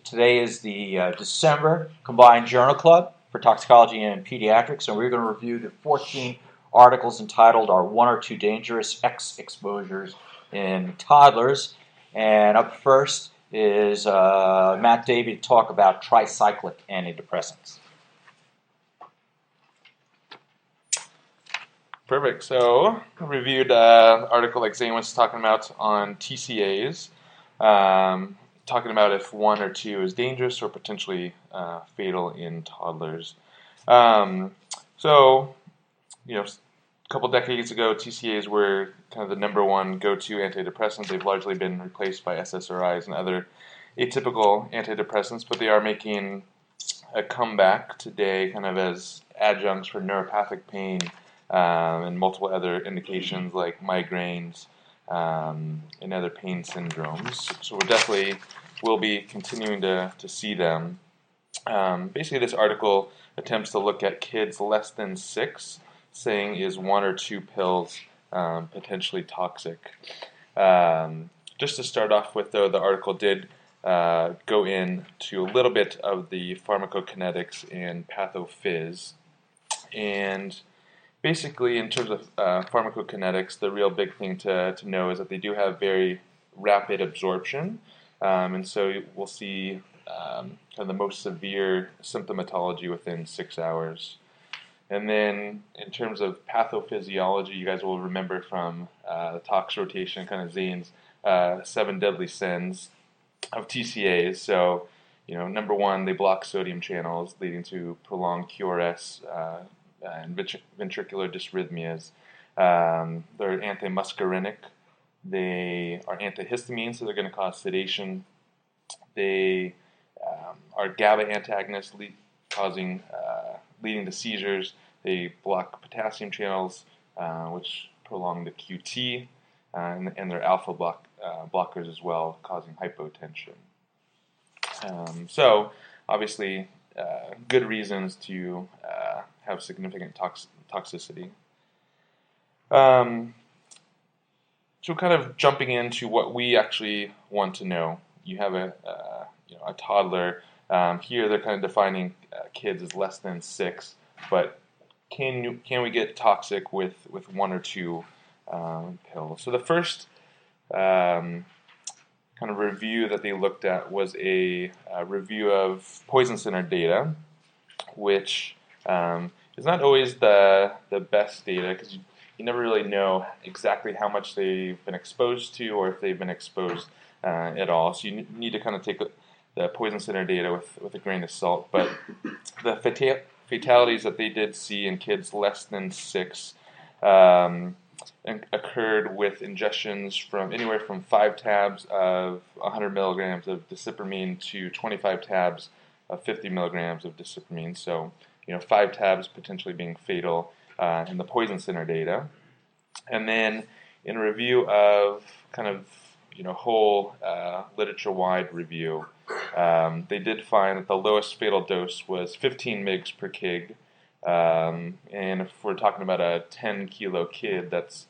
Today is the December Combined Journal Club for Toxicology and Pediatrics, and we're going to review the 14 articles entitled Are One or Two Dangerous X Exposures in Toddlers? And up first is Matt Davey to talk about tricyclic antidepressants. Perfect. So, I reviewed an article like Zane was talking about on TCAs, talking about if one or two is dangerous or potentially fatal in toddlers. So, a couple decades ago, TCAs were kind of the number one go-to antidepressant. They've largely been replaced by SSRIs and other atypical antidepressants, but they are making a comeback today kind of as adjuncts for neuropathic pain, and multiple other indications like migraines and other pain syndromes. So we definitely will be continuing to see them. Basically, this article attempts to look at kids less than 6, saying is 1 or 2 pills potentially toxic. Just to start off with, though, the article did go into a little bit of the pharmacokinetics and pathophys. And basically, in terms of pharmacokinetics, the real big thing to know is that they do have very rapid absorption, and so we'll see kind of the most severe symptomatology within 6 hours. And then in terms of pathophysiology, you guys will remember from the tox rotation, kind of Zane's 7 deadly sins of TCAs. So, number one, they block sodium channels, leading to prolonged QRS, and ventricular dysrhythmias. They're antimuscarinic. They are antihistamines, so they're going to cause sedation. They are GABA antagonists, leading to seizures. They block potassium channels, which prolong the QT, and they're alpha blockers as well, causing hypotension. So, obviously, good reasons to have significant toxicity. So kind of jumping into what we actually want to know. You have a toddler. Here they're kind of defining kids as less than 6, but can we get toxic with 1 or 2 pills? So the first kind of review that they looked at was a review of poison center data, which is not always the best data because you never really know exactly how much they've been exposed to or if they've been exposed at all. So you need to kind of take the poison center data with a grain of salt. But the fatalities that they did see in kids less than 6 occurred with ingestions from anywhere from 5 tabs of 100 milligrams of dicipramine to 25 tabs of 50 milligrams of dicipramine. So, 5 tabs potentially being fatal in the poison center data. And then in a review of kind of, whole literature-wide review, they did find that the lowest fatal dose was 15 mg per kg. And if we're talking about a 10-kilo kid, that's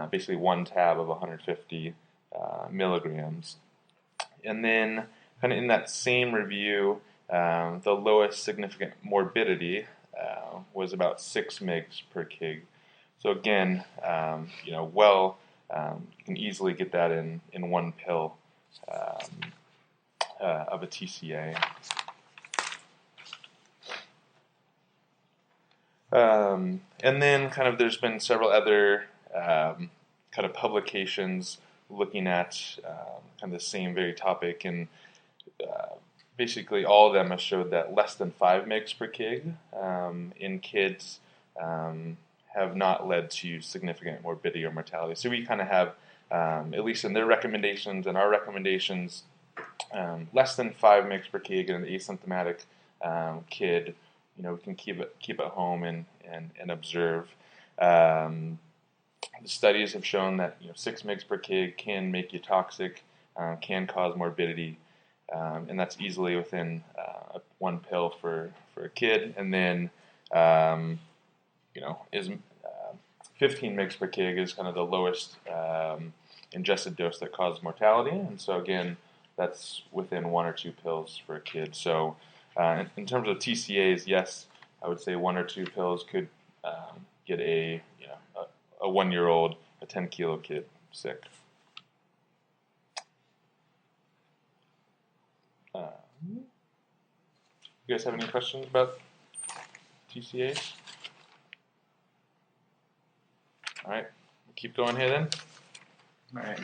basically 1 tab of 150 milligrams. And then kind of in that same review, the lowest significant morbidity was about 6 mg per kg. So again, you can easily get that in 1 pill of a TCA. And then kind of there's been several other kind of publications looking at kind of the same very topic, and basically all of them have showed that less than 5 mg per kg in kids have not led to significant morbidity or mortality. So we kind of have, at least in their recommendations and our recommendations, less than 5 mg per kg in an asymptomatic kid. We can keep at home and observe. The studies have shown that 6 mg per kg can make you toxic, can cause morbidity, and that's easily within 1 pill for a kid. And then is 15 mg per kg is kind of the lowest ingested dose that causes mortality. And so again, that's within 1 or 2 pills for a kid. So in terms of TCAs, yes, I would say 1 or 2 pills could get a 1-year-old, a 10-kilo kid sick. You guys have any questions about TCAs? All right, keep going here then. All right.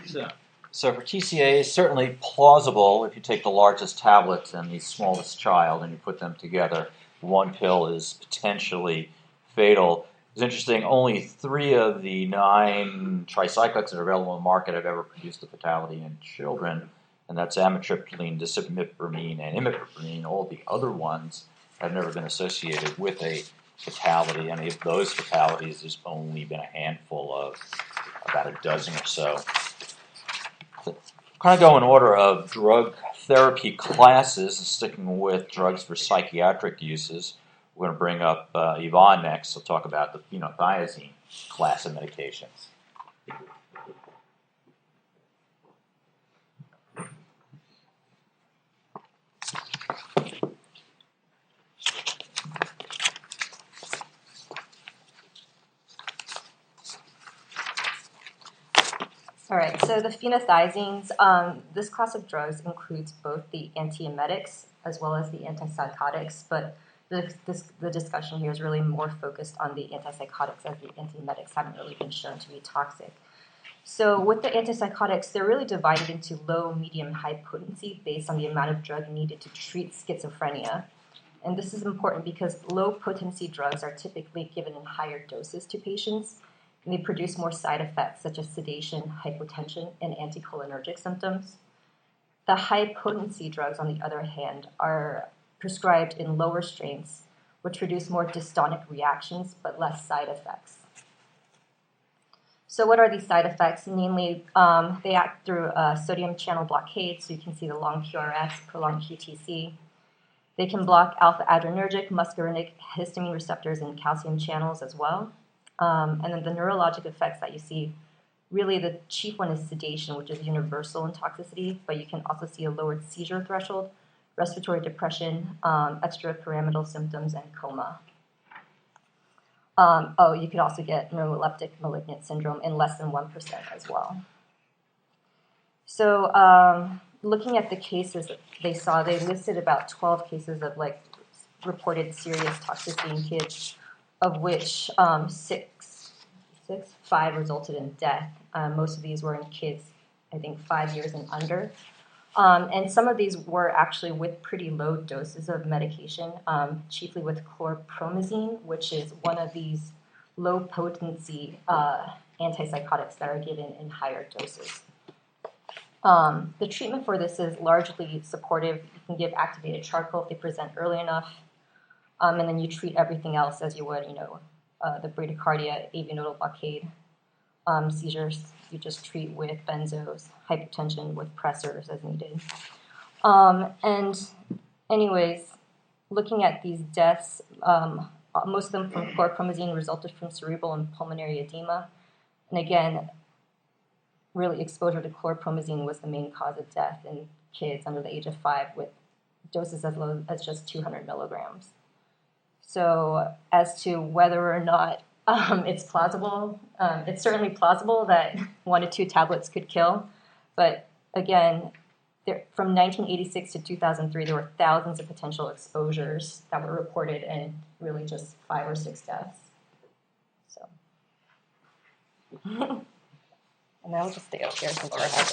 So for TCA, it's certainly plausible if you take the largest tablets and the smallest child and you put them together, one pill is potentially fatal. It's interesting, only 3 of the 9 tricyclics that are available on the market have ever produced a fatality in children, and that's amitriptyline, disimipramine, and imipramine. All the other ones have never been associated with a fatality. Any of those fatalities, there's only been a handful of about a dozen or so. Kind of go in order of drug therapy classes, sticking with drugs for psychiatric uses. We're going to bring up Yvonne next. We'll talk about the phenothiazine class of medications. All right, so the phenothiazines, this class of drugs includes both the antiemetics as well as the antipsychotics, but the discussion here is really more focused on the antipsychotics, as the antiemetics haven't really been shown to be toxic. So with the antipsychotics, they're really divided into low, medium, high potency based on the amount of drug needed to treat schizophrenia. And this is important because low potency drugs are typically given in higher doses to patients, and they produce more side effects such as sedation, hypotension, and anticholinergic symptoms. The high-potency drugs, on the other hand, are prescribed in lower strengths, which produce more dystonic reactions but less side effects. So what are these side effects? Namely, they act through sodium channel blockade, so you can see the long QRS, prolonged QTC. They can block alpha-adrenergic, muscarinic, histamine receptors, and calcium channels as well. And then the neurologic effects that you see, really the chief one is sedation, which is universal in toxicity, but you can also see a lowered seizure threshold, respiratory depression, extrapyramidal symptoms, and coma. You could also get neuroleptic malignant syndrome in less than 1% as well. So looking at the cases that they saw, they listed about 12 cases of reported serious toxicity in kids, of which 5 resulted in death. Most of these were in kids, I think, 5 years and under. And some of these were actually with pretty low doses of medication, chiefly with chlorpromazine, which is one of these low-potency antipsychotics that are given in higher doses. The treatment for this is largely supportive. You can give activated charcoal if they present early enough, and then you treat everything else as you would, the bradycardia, AV nodal blockade, seizures, you just treat with benzos, hypertension with pressors as needed. And anyways, looking at these deaths, most of them from chlorpromazine resulted from cerebral and pulmonary edema. And again, really exposure to chlorpromazine was the main cause of death in kids under the age of 5 with doses as low as just 200 milligrams. So as to whether or not it's plausible, it's certainly plausible that 1 to 2 tablets could kill. But again, from 1986 to 2003, there were thousands of potential exposures that were reported and really just 5 or 6 deaths. So, and I'll just stay up here since I have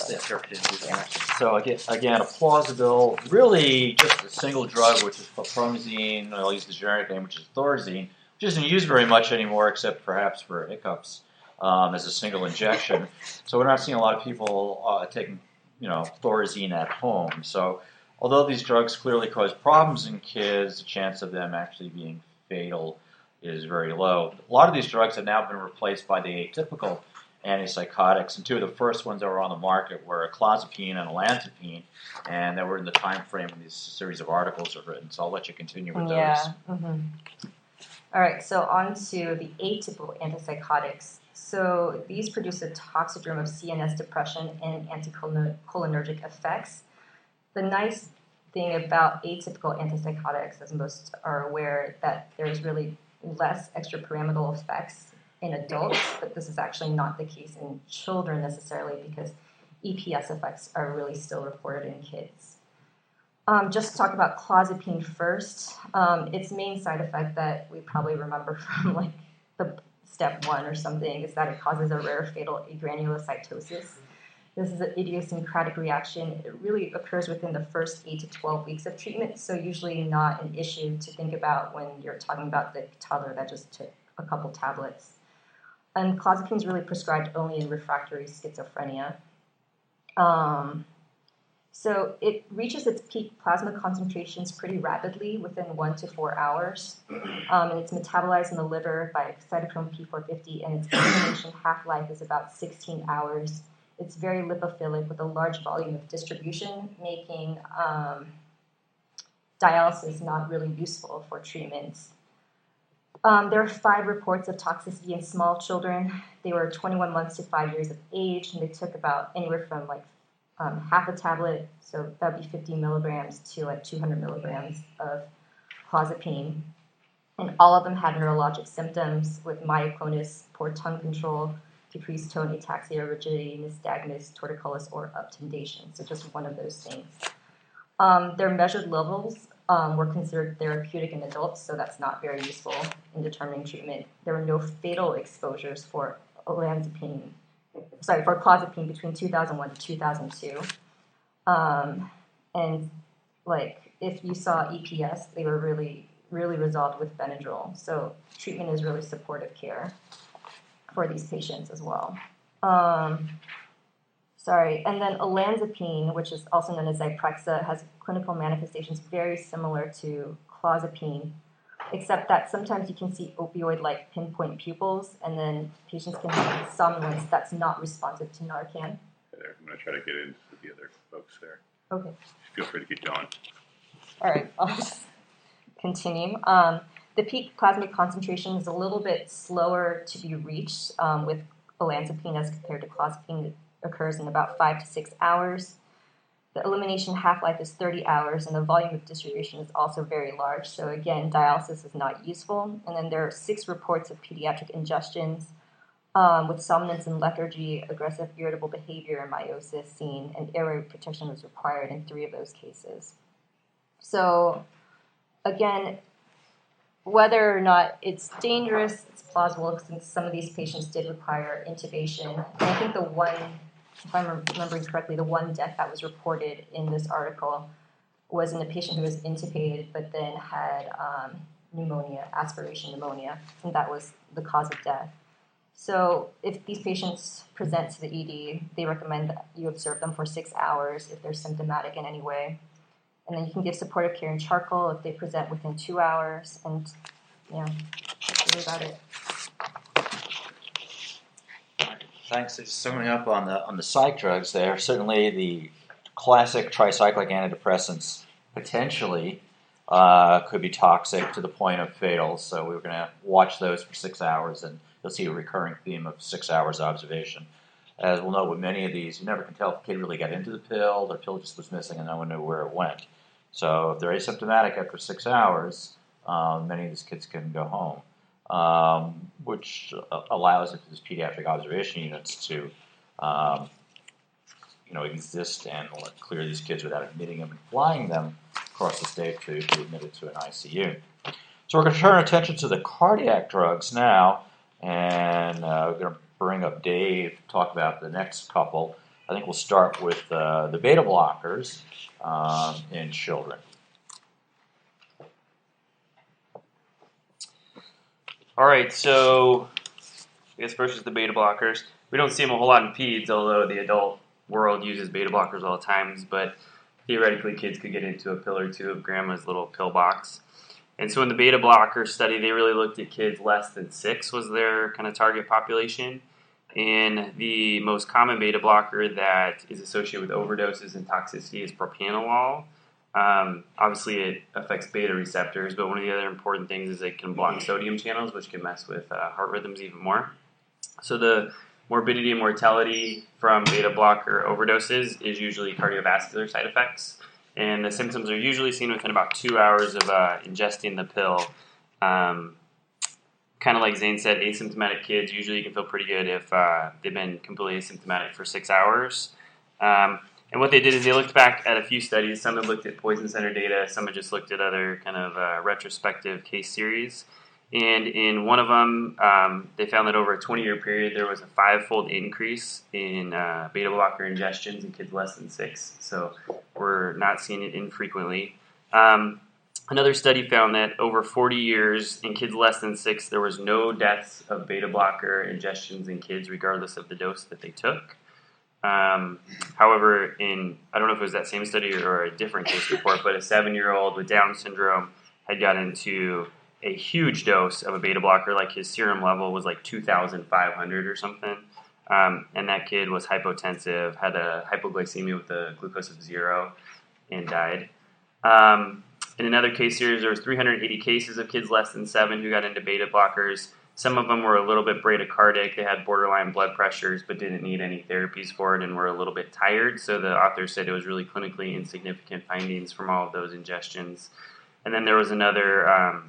So again, a plausible, really just a single drug, which is chlorpromazine. I'll use the generic name, which is Thorazine, which isn't used very much anymore, except perhaps for hiccups as a single injection. So we're not seeing a lot of people taking, Thorazine at home. So although these drugs clearly cause problems in kids, the chance of them actually being fatal is very low. A lot of these drugs have now been replaced by the atypical antipsychotics, and 2 of the first ones that were on the market were clozapine and olanzapine, and they were in the time frame when these series of articles are written. So I'll let you continue with those. Mm-hmm. All right, so on to the atypical antipsychotics. So these produce a toxidrome of CNS depression and anticholinergic effects. The nice thing about atypical antipsychotics, as most are aware, that there's really less extrapyramidal effects in adults, but this is actually not the case in children necessarily because EPS effects are really still reported in kids. Just to talk about clozapine first, its main side effect that we probably remember from like the step 1 or something is that it causes a rare fatal agranulocytosis. This is an idiosyncratic reaction. It really occurs within the first 8 to 12 weeks of treatment, so usually not an issue to think about when you're talking about the toddler that just took a couple tablets. And clozapine is really prescribed only in refractory schizophrenia. So it reaches its peak plasma concentrations pretty rapidly within 1 to 4 hours. And it's metabolized in the liver by cytochrome P450, and its elimination half-life is about 16 hours. It's very lipophilic with a large volume of distribution, making dialysis not really useful for treatments. There are 5 reports of toxicity in small children. They were 21 months to 5 years of age, and they took about anywhere from like half a tablet, so that would be 50 milligrams, to like 200 milligrams of clozapine. And all of them had neurologic symptoms with myoclonus, poor tongue control, decreased tone, ataxia, rigidity, nystagmus, torticollis, or obtundation. So just one of those things. Their measured levels were considered therapeutic in adults, so that's not very useful in determining treatment. There were no fatal exposures for clozapine between 2001 to 2002. And like if you saw EPS, they were really resolved with Benadryl. So treatment is really supportive care for these patients as well. And then olanzapine, which is also known as Zyprexa, has clinical manifestations very similar to clozapine, except that sometimes you can see opioid-like pinpoint pupils, and then patients can have somnolence that's not responsive to Narcan. I'm going to try to get into the other folks there. Okay. Feel free to keep going. All right, I'll just continue. The peak plasma concentration is a little bit slower to be reached with olanzapine as compared to clozapine. It occurs in about 5 to 6 hours. The elimination half-life is 30 hours, and the volume of distribution is also very large. So again, dialysis is not useful. And then there are 6 reports of pediatric ingestions with somnolence and lethargy, aggressive irritable behavior, and meiosis seen, and airway protection was required in 3 of those cases. So again, whether or not it's dangerous, it's plausible since some of these patients did require intubation. And I think the one, if I'm remembering correctly, the one death that was reported in this article was in a patient who was intubated but then had pneumonia, aspiration pneumonia, and that was the cause of death. So if these patients present to the ED, they recommend that you observe them for 6 hours if they're symptomatic in any way. And then you can give supportive care in charcoal if they present within 2 hours. And yeah, that's really about it. Thanks. Just summing up on the psych drugs there, certainly the classic tricyclic antidepressants potentially could be toxic to the point of fatal. So we were going to watch those for 6 hours, and you'll see a recurring theme of 6 hours observation. As we'll know with many of these, you never can tell if the kid really got into the pill, the pill just was missing and no one knew where it went. So if they're asymptomatic after 6 hours, many of these kids can go home, which allows these pediatric observation units to exist and clear these kids without admitting them and flying them across the state to be admitted to an ICU. So we're going to turn our attention to the cardiac drugs now, and we're going to bring up Dave to talk about the next couple. I think we'll start with the beta blockers in children. All right, so I guess first is the beta blockers. We don't see them a whole lot in peds, although the adult world uses beta blockers all the time. But theoretically, kids could get into a pill or two of grandma's little pill box. And so in the beta blocker study, they really looked at kids less than 6 was their kind of target population. And the most common beta blocker that is associated with overdoses and toxicity is propranolol. Obviously, it affects beta receptors, but one of the other important things is it can block sodium channels, which can mess with heart rhythms even more. So the morbidity and mortality from beta blocker overdoses is usually cardiovascular side effects. and the symptoms are usually seen within about 2 hours of ingesting the pill. Kind of like Zane said, asymptomatic kids, usually you can feel pretty good if they've been completely asymptomatic for 6 hours. And what they did is they looked back at a few studies. Some had looked at poison center data. Some had just looked at other kind of retrospective case series. And in one of them, they found that over a 20-year period, there was a 5-fold increase in beta blocker ingestions in kids less than 6. So we're not seeing it infrequently. Another study found that over 40 years in kids less than 6, there was no deaths of beta blocker ingestions in kids regardless of the dose that they took. However, I don't know if it was that same study or a different case report, but a 7-year-old with Down syndrome had gotten into a huge dose of a beta blocker, like his serum level was like 2,500 or something. And that kid was hypotensive, had a hypoglycemia with a glucose of 0, and died. In another case series, there was 380 cases of kids less than 7 who got into beta blockers. Some of them were a little bit bradycardic. They had borderline blood pressures but didn't need any therapies for it and were a little bit tired. So the authors said it was really clinically insignificant findings from all of those ingestions. And then there was another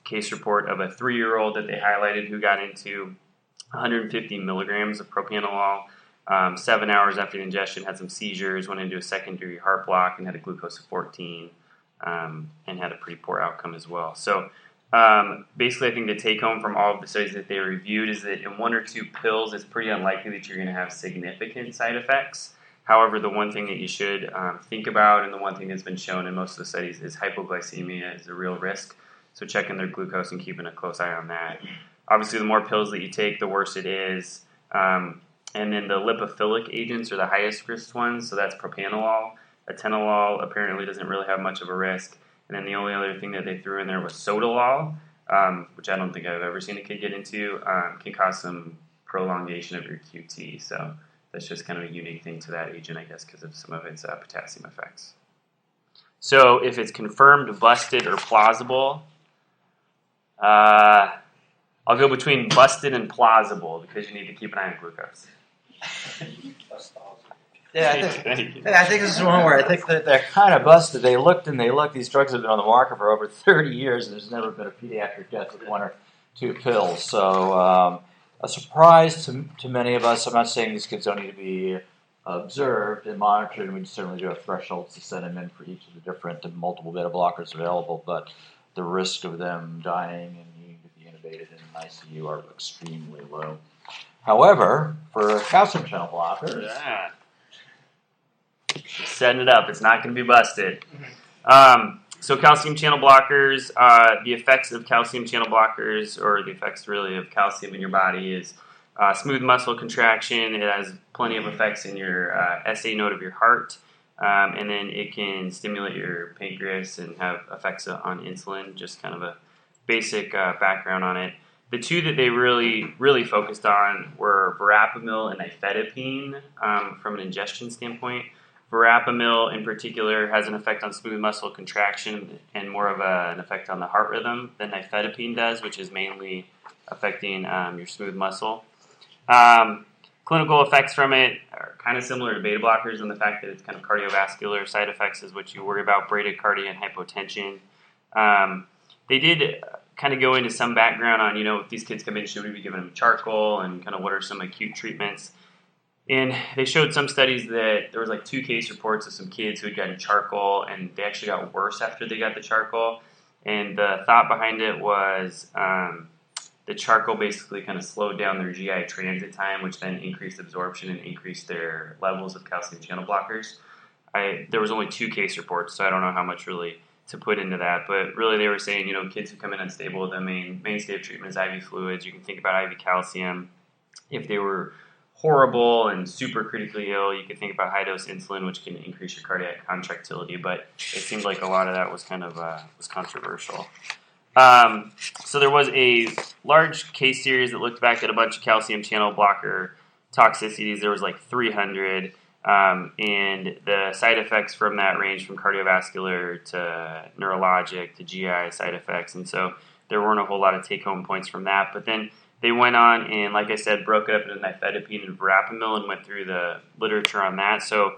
case report of a 3-year-old that they highlighted who got into 150 milligrams of propranolol. 7 hours after the ingestion, had some seizures, went into a secondary heart block, and had a glucose of 14. And had a pretty poor outcome as well. So basically, I think the take home from all of the studies that they reviewed is that in 1 or 2 pills, it's pretty unlikely that you're going to have significant side effects. However, the one thing that you should think about, and the one thing that's been shown in most of the studies, is hypoglycemia is a real risk. So checking their glucose and keeping a close eye on that. Obviously, the more pills that you take, the worse it is. And then the lipophilic agents are the highest risk ones, so that's propranolol. Atenolol apparently doesn't really have much of a risk. And then the only other thing that they threw in there was sotalol, which I don't think I've ever seen a kid get into, can cause some prolongation of your QT. So that's just kind of a unique thing to that agent, I guess, because of some of its potassium effects. So if it's confirmed, busted, or plausible, I'll go between busted and plausible because you need to keep an eye on glucose. Yeah, I think this is one where I think that they're kind of busted. They looked. These drugs have been on the market for over 30 years, and there's never been a pediatric death with 1 or 2 pills. So a surprise to many of us. I'm not saying these kids don't need to be observed and monitored, and we certainly do have thresholds to send them in for each of the different and multiple beta blockers available, but the risk of them dying and needing to be intubated in an ICU are extremely low. However, for calcium channel blockers... Setting it up. It's not going to be busted. So calcium channel blockers, the effects of calcium channel blockers, or the effects really of calcium in your body, is smooth muscle contraction. It has plenty of effects in your SA node of your heart. And then it can stimulate your pancreas and have effects on insulin, just kind of a basic background on it. The two that they really focused on were verapamil and nifedipine from an ingestion standpoint. Verapamil, in particular, has an effect on smooth muscle contraction and more of an effect on the heart rhythm than nifedipine does, which is mainly affecting your smooth muscle. Clinical effects from it are kind of similar to beta blockers in the fact that it's kind of cardiovascular side effects is what you worry about, bradycardia and hypotension. They did kind of go into some background on, if these kids come in, should we be giving them charcoal and kind of what are some acute treatments. And they showed some studies that there was like 2 case reports of some kids who had gotten charcoal, and they actually got worse after they got the charcoal. And the thought behind it was the charcoal basically kind of slowed down their GI transit time, which then increased absorption and increased their levels of calcium channel blockers. There was only 2 case reports, so I don't know how much really to put into that. But really they were saying, kids who come in unstable, the mainstay of treatment is IV fluids. You can think about IV calcium. If they were horrible and super critically ill, you could think about high-dose insulin, which can increase your cardiac contractility, but it seemed like a lot of that was kind of was controversial. So there was a large case series that looked back at a bunch of calcium channel blocker toxicities. There was like 300, and the side effects from that range from cardiovascular to neurologic to GI side effects, and so there weren't a whole lot of take-home points from that, but then they went on and, like I said, broke it up into nifedipine and verapamil and went through the literature on that. So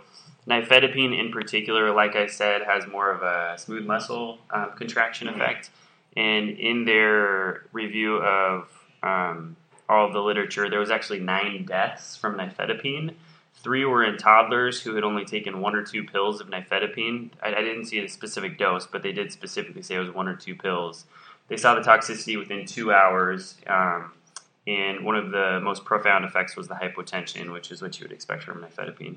Nifedipine in particular, like I said, has more of a smooth muscle contraction effect. And in their review of all of the literature, there was actually 9 deaths from nifedipine. 3 were in toddlers who had only taken 1 or 2 pills of nifedipine. I didn't see a specific dose, but they did specifically say it was 1 or 2 pills. They saw the toxicity within 2 hours, and one of the most profound effects was the hypotension, which is what you would expect from nifedipine.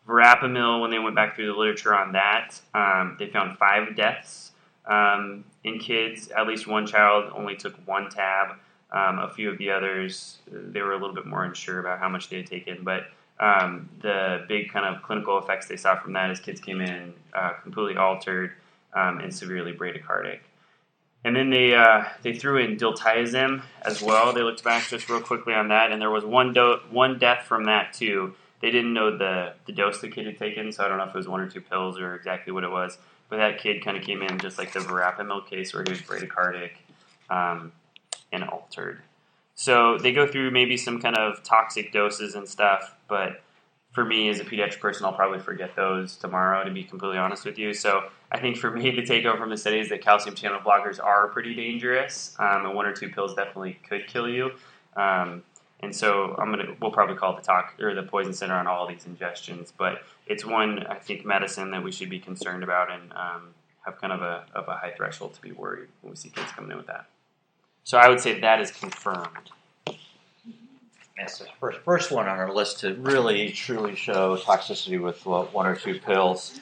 Verapamil, when they went back through the literature on that, they found 5 deaths in kids. At least one child only took 1 tab. A few of the others, they were a little bit more unsure about how much they had taken. But the big kind of clinical effects they saw from that is kids came in completely altered and severely bradycardic. And then they threw in diltiazem as well. They looked back just real quickly on that, and there was one death from that too. They didn't know the dose the kid had taken, so I don't know if it was 1 or 2 pills or exactly what it was. But that kid kind of came in just like the verapamil case where he was bradycardic and altered. So they go through maybe some kind of toxic doses and stuff, but for me as a pediatric person, I'll probably forget those tomorrow, to be completely honest with you. So I think for me, the take home from the study is that calcium channel blockers are pretty dangerous, and 1 or 2 pills definitely could kill you. And so we'll probably call the poison center on all of these ingestions, but it's one, I think, medicine that we should be concerned about and have kind of a high threshold to be worried when we see kids coming in with that. So I would say that is confirmed. That's the first one on our list to really, truly show toxicity with 1 or 2 pills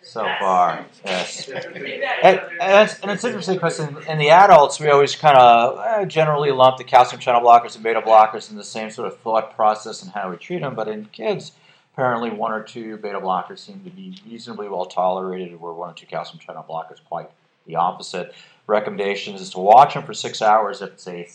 so far. Yes. And it's interesting because in the adults, we always kind of generally lump the calcium channel blockers and beta blockers in the same sort of thought process and how we treat them. But in kids, apparently 1 or 2 beta blockers seem to be reasonably well tolerated, where 1 or 2 calcium channel blockers quite the opposite. Recommendations is to watch them for 6 hours if it's a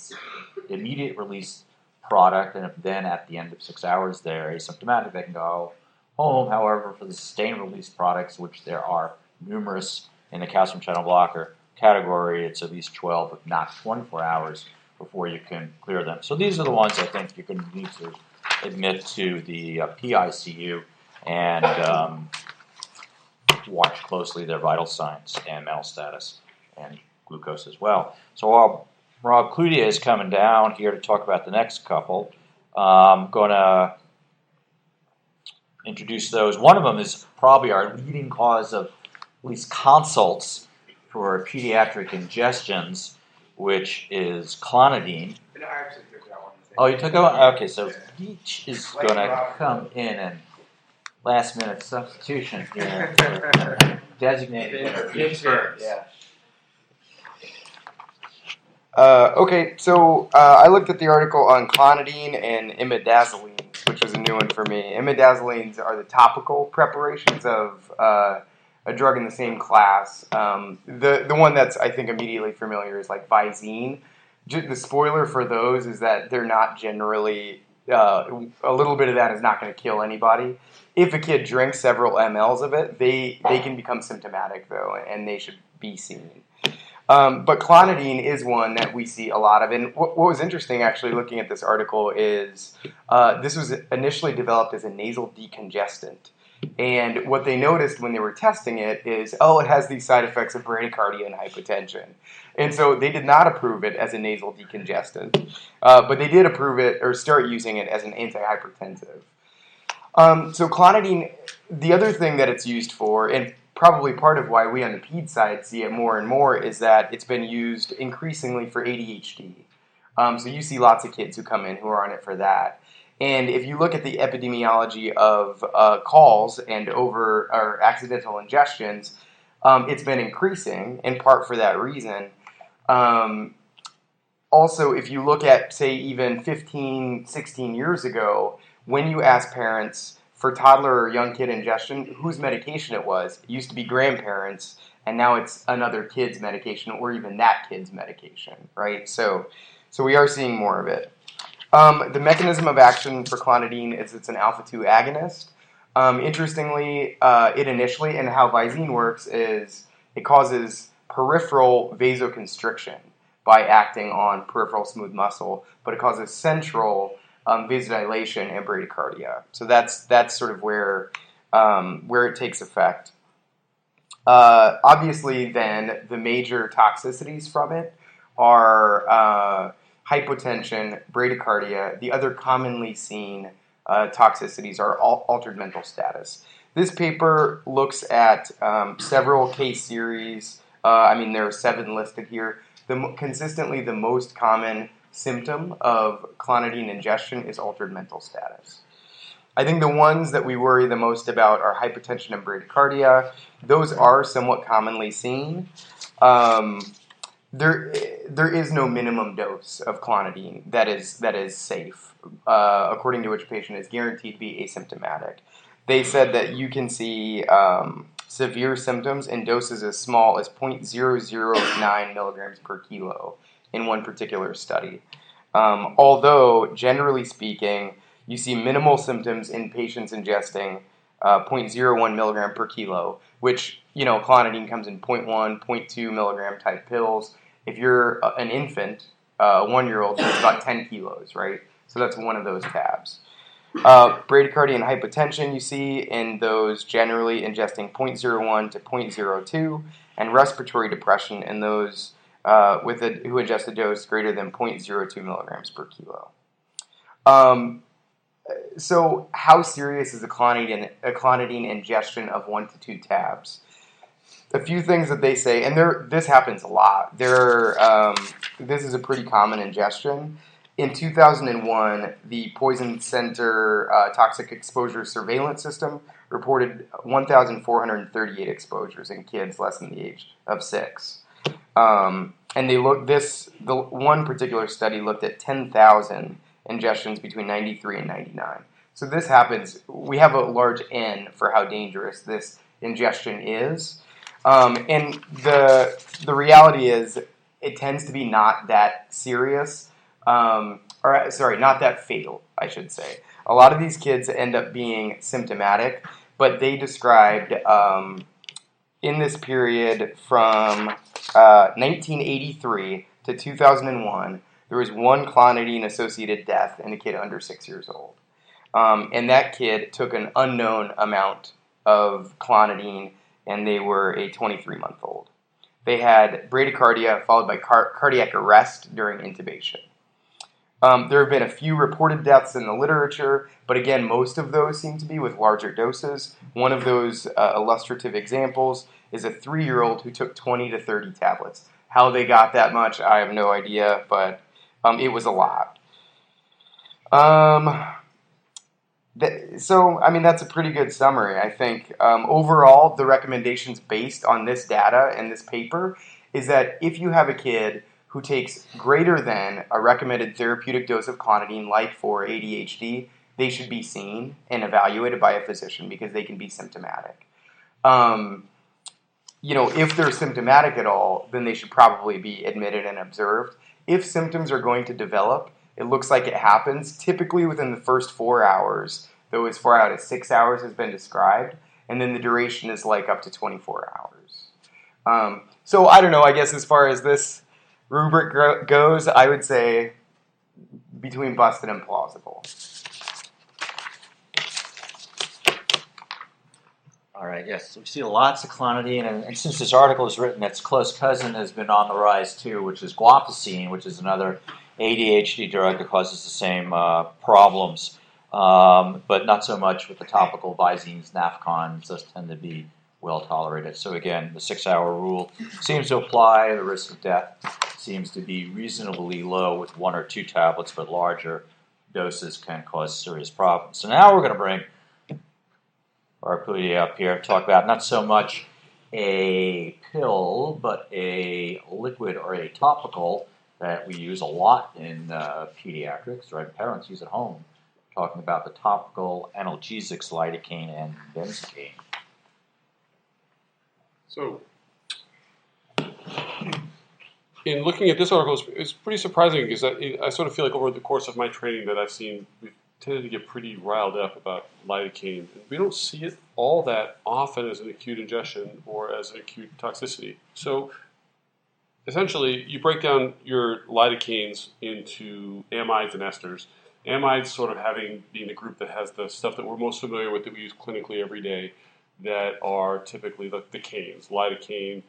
immediate release product, and if then at the end of 6 hours they're asymptomatic, they can go home. However, for the sustained release products, which there are numerous in the calcium channel blocker category, it's at least 12, if not 24 hours before you can clear them. So these are the ones I think you're going to need to admit to the PICU and watch closely their vital signs and mental status and glucose as well. So while Rob Cludier is coming down here to talk about the next couple, I'm going to introduce those. One of them is probably our leading cause of at least consults for pediatric ingestions, which is clonidine. I actually took that one. Oh, you took that one? Okay, so Beach is going to come in and last minute substitution here. Designated. Yeah. Okay, so I looked at the article on clonidine and imidazolines, which was a new one for me. Imidazolines are the topical preparations of a drug in the same class. The one that's, I think, immediately familiar is like Visine. The spoiler for those is that they're not generally, a little bit of that is not going to kill anybody. If a kid drinks several mLs of it, they can become symptomatic, though, and they should be seen. But clonidine is one that we see a lot of. And what was interesting, actually, looking at this article is this was initially developed as a nasal decongestant. And what they noticed when they were testing it is, it has these side effects of bradycardia and hypotension. And so they did not approve it as a nasal decongestant. But they did approve it or start using it as an antihypertensive. So clonidine, the other thing that it's used for, and probably part of why we on the ped side see it more and more, is that it's been used increasingly for ADHD. So you see lots of kids who come in who are on it for that. And if you look at the epidemiology of calls and or accidental ingestions, it's been increasing, in part for that reason. Also, if you look at, say, even 15, 16 years ago, when you ask parents for toddler or young kid ingestion, whose medication it used to be grandparents, and now it's another kid's medication or even that kid's medication, right? So we are seeing more of it. The mechanism of action for clonidine is it's an alpha-2 agonist. Interestingly, it initially, and how Visine works is it causes peripheral vasoconstriction by acting on peripheral smooth muscle, but it causes central vasodilation and bradycardia. So that's sort of where where it takes effect. Obviously, then, the major toxicities from it are hypotension, bradycardia. The other commonly seen toxicities are altered mental status. This paper looks at several case series. There are 7 listed here. Consistently, the most common symptom of clonidine ingestion is altered mental status. I think the ones that we worry the most about are hypertension and bradycardia. Those are somewhat commonly seen. There is no minimum dose of clonidine that is safe, according to which a patient is guaranteed to be asymptomatic. They said that you can see severe symptoms in doses as small as 0.009 milligrams per kilo in one particular study. Although, generally speaking, you see minimal symptoms in patients ingesting 0.01 milligram per kilo, which, clonidine comes in 0.1, 0.2 milligram type pills. If you're an infant, a 1-year-old, it's about 10 kilos, right? So that's one of those tabs. Bradycardia and hypotension you see in those generally ingesting 0.01 to 0.02, and respiratory depression in those who ingest a dose greater than 0.02 milligrams per kilo. So how serious is a clonidine ingestion of 1 to 2 tabs? A few things that they say, and this happens a lot. This is a pretty common ingestion. In 2001, the Poison Center Toxic Exposure Surveillance System reported 1,438 exposures in kids less than the age of 6. And the one particular study looked at 10,000 ingestions between 93 and 99. So this happens. We have a large N for how dangerous this ingestion is. And the reality is it tends to be not that serious. Not that fatal, I should say. A lot of these kids end up being symptomatic, but they described in this period from 1983 to 2001, there was one clonidine-associated death in a kid under 6 years old. And that kid took an unknown amount of clonidine, and they were a 23-month-old. They had bradycardia followed by cardiac arrest during intubation. There have been a few reported deaths in the literature, but again, most of those seem to be with larger doses. One of those illustrative examples is a 3-year-old who took 20 to 30 tablets. How they got that much, I have no idea, but it was a lot. That's a pretty good summary, I think. Overall, the recommendations based on this data and this paper is that if you have a kid who takes greater than a recommended therapeutic dose of clonidine, like for ADHD, they should be seen and evaluated by a physician because they can be symptomatic. If they're symptomatic at all, then they should probably be admitted and observed. If symptoms are going to develop, it looks like it happens typically within the first 4 hours, though as far out as 6 hours has been described, and then the duration is like up to 24 hours. So I don't know, I guess as far as this rubric goes, I would say between busted and plausible. All right, yes, so we see lots of clonidine, and since this article is written, its close cousin has been on the rise too, which is guanfacine, which is another ADHD drug that causes the same problems, but not so much with the topical Visines, Nafcons. Those tend to be well tolerated. So again, the 6-hour rule seems to apply. The risk of death seems to be reasonably low with 1 or 2 tablets, but larger doses can cause serious problems. So now we're going to bring our Pudi up here to talk about not so much a pill, but a liquid or a topical that we use a lot in pediatrics, right? Parents use at home, talking about the topical analgesics, lidocaine and benzocaine. So, in looking at this article, it's pretty surprising because I sort of feel like over the course of my training that I've seen, we've tended to get pretty riled up about lidocaine. We don't see it all that often as an acute ingestion or as an acute toxicity. So, essentially, you break down your lidocaines into amides and esters, Amides sort of being the group that has the stuff that we're most familiar with that we use clinically every day that are typically the canes, lidocaine,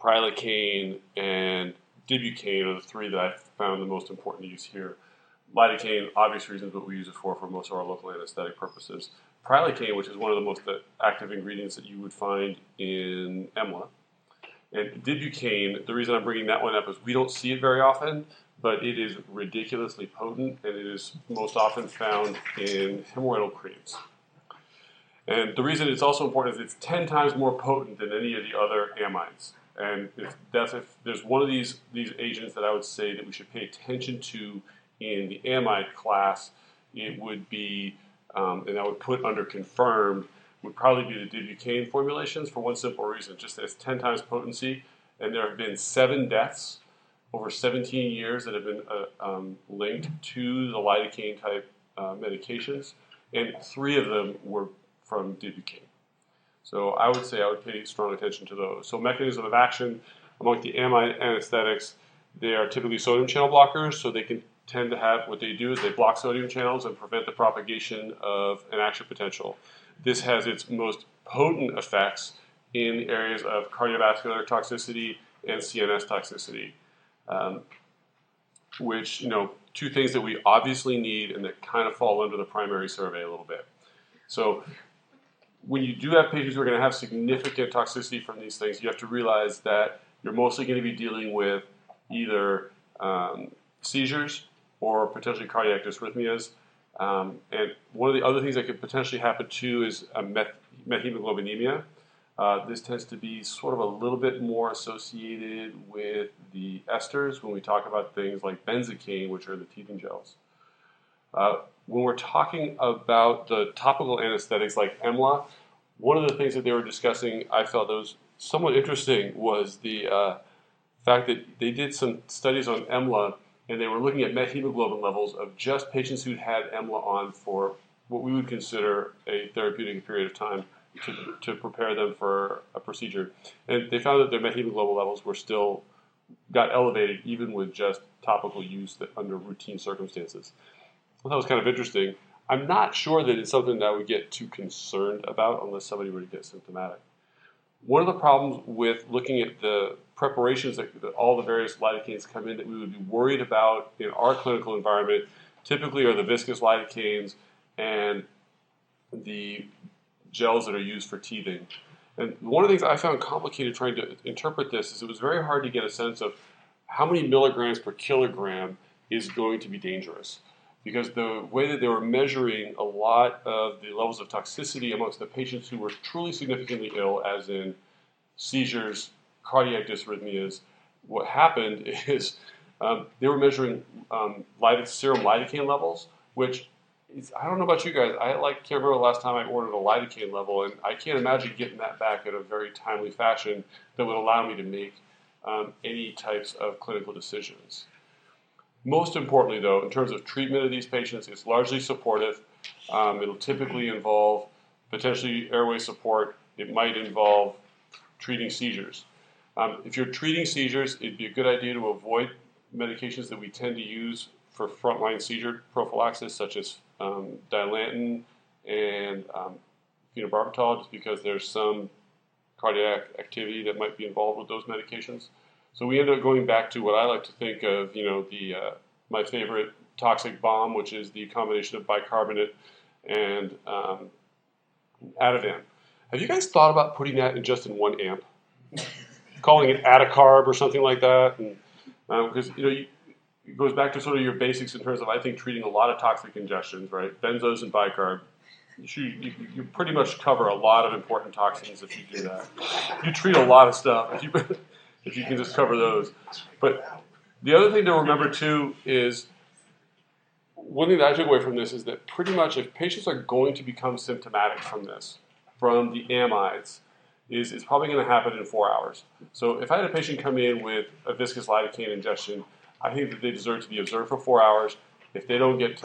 prilocaine, and dibucaine are the three that I've found the most important to use here. Lidocaine, obvious reasons, but we use it for most of our local anesthetic purposes. Prilocaine, which is one of the most active ingredients that you would find in EMLA. And dibucaine, the reason I'm bringing that one up is we don't see it very often, but it is ridiculously potent, and it is most often found in hemorrhoidal creams. And the reason it's also important is it's 10 times more potent than any of the other amides. And if there's one of these agents that I would say that we should pay attention to in the amide class, it would be, and I would put under confirmed, would probably be the dibucaine formulations for one simple reason, just as 10 times potency, and there have been 7 deaths over 17 years that have been linked to the lidocaine type medications, and 3 of them were from dibucaine. So I would say I would pay strong attention to those. So mechanism of action among the amide anesthetics, they are typically sodium channel blockers, so they can tend to have, what they do is they block sodium channels and prevent the propagation of an action potential. This has its most potent effects in the areas of cardiovascular toxicity and CNS toxicity, which, 2 things that we obviously need and that kind of fall under the primary survey a little bit. So when you do have patients who are going to have significant toxicity from these things, you have to realize that you're mostly going to be dealing with either seizures or potentially cardiac dysrhythmias. And one of the other things that could potentially happen too is methemoglobinemia. This tends to be sort of a little bit more associated with the esters when we talk about things like benzocaine, which are the teething gels. When we're talking about the topical anesthetics like EMLA, one of the things that they were discussing I felt that was somewhat interesting was the fact that they did some studies on EMLA, and they were looking at methemoglobin levels of just patients who'd had EMLA on for what we would consider a therapeutic period of time to prepare them for a procedure. And they found that their methemoglobin levels were still got elevated even with just topical use under routine circumstances. I thought that was kind of interesting. I'm not sure that it's something that I would get too concerned about unless somebody were to get symptomatic. One of the problems with looking at the preparations that all the various lidocaines come in that we would be worried about in our clinical environment typically are the viscous lidocaines and the gels that are used for teething. And one of the things I found complicated trying to interpret this is it was very hard to get a sense of how many milligrams per kilogram is going to be dangerous. Because the way that they were measuring a lot of the levels of toxicity amongst the patients who were truly significantly ill, as in seizures, cardiac dysrhythmias, what happened is they were measuring serum lidocaine levels, which is, I don't know about you guys, can't remember the last time I ordered a lidocaine level, and I can't imagine getting that back in a very timely fashion that would allow me to make any types of clinical decisions. Most importantly, though, in terms of treatment of these patients, it's largely supportive. It'll typically involve potentially airway support. It might involve treating seizures. If you're treating seizures, it'd be a good idea to avoid medications that we tend to use for frontline seizure prophylaxis, such as Dilantin and phenobarbital, just because there's some cardiac activity that might be involved with those medications. So we end up going back to what I like to think of, my favorite toxic bomb, which is the combination of bicarbonate and Ativan. Have you guys thought about putting that in just in 1 amp? Calling it Aticarb or something like that? And because, it goes back to sort of your basics in terms of, I think, treating a lot of toxic ingestions, right? Benzos and bicarb. You pretty much cover a lot of important toxins if you do that. You treat a lot of stuff if you can just cover those. But the other thing to remember, too, is one thing that I took away from this is that pretty much if patients are going to become symptomatic from this, from the amides, it's probably going to happen in 4 hours. So if I had a patient come in with a viscous lidocaine ingestion, I think that they deserve to be observed for 4 hours. If they don't get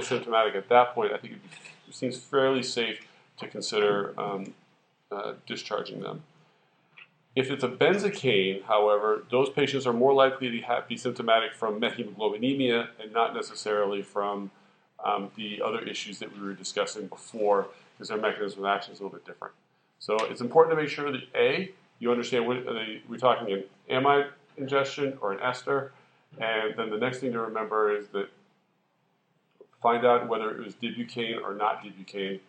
symptomatic at that point, I think it seems fairly safe to consider discharging them. If it's a benzocaine, however, those patients are more likely to be symptomatic from methemoglobinemia and not necessarily from the other issues that we were discussing before, because their mechanism of action is a little bit different. So it's important to make sure that A, you understand what we're talking an amide ingestion or an ester, and then the next thing to remember is that find out whether it was dibucaine or not dibucaine.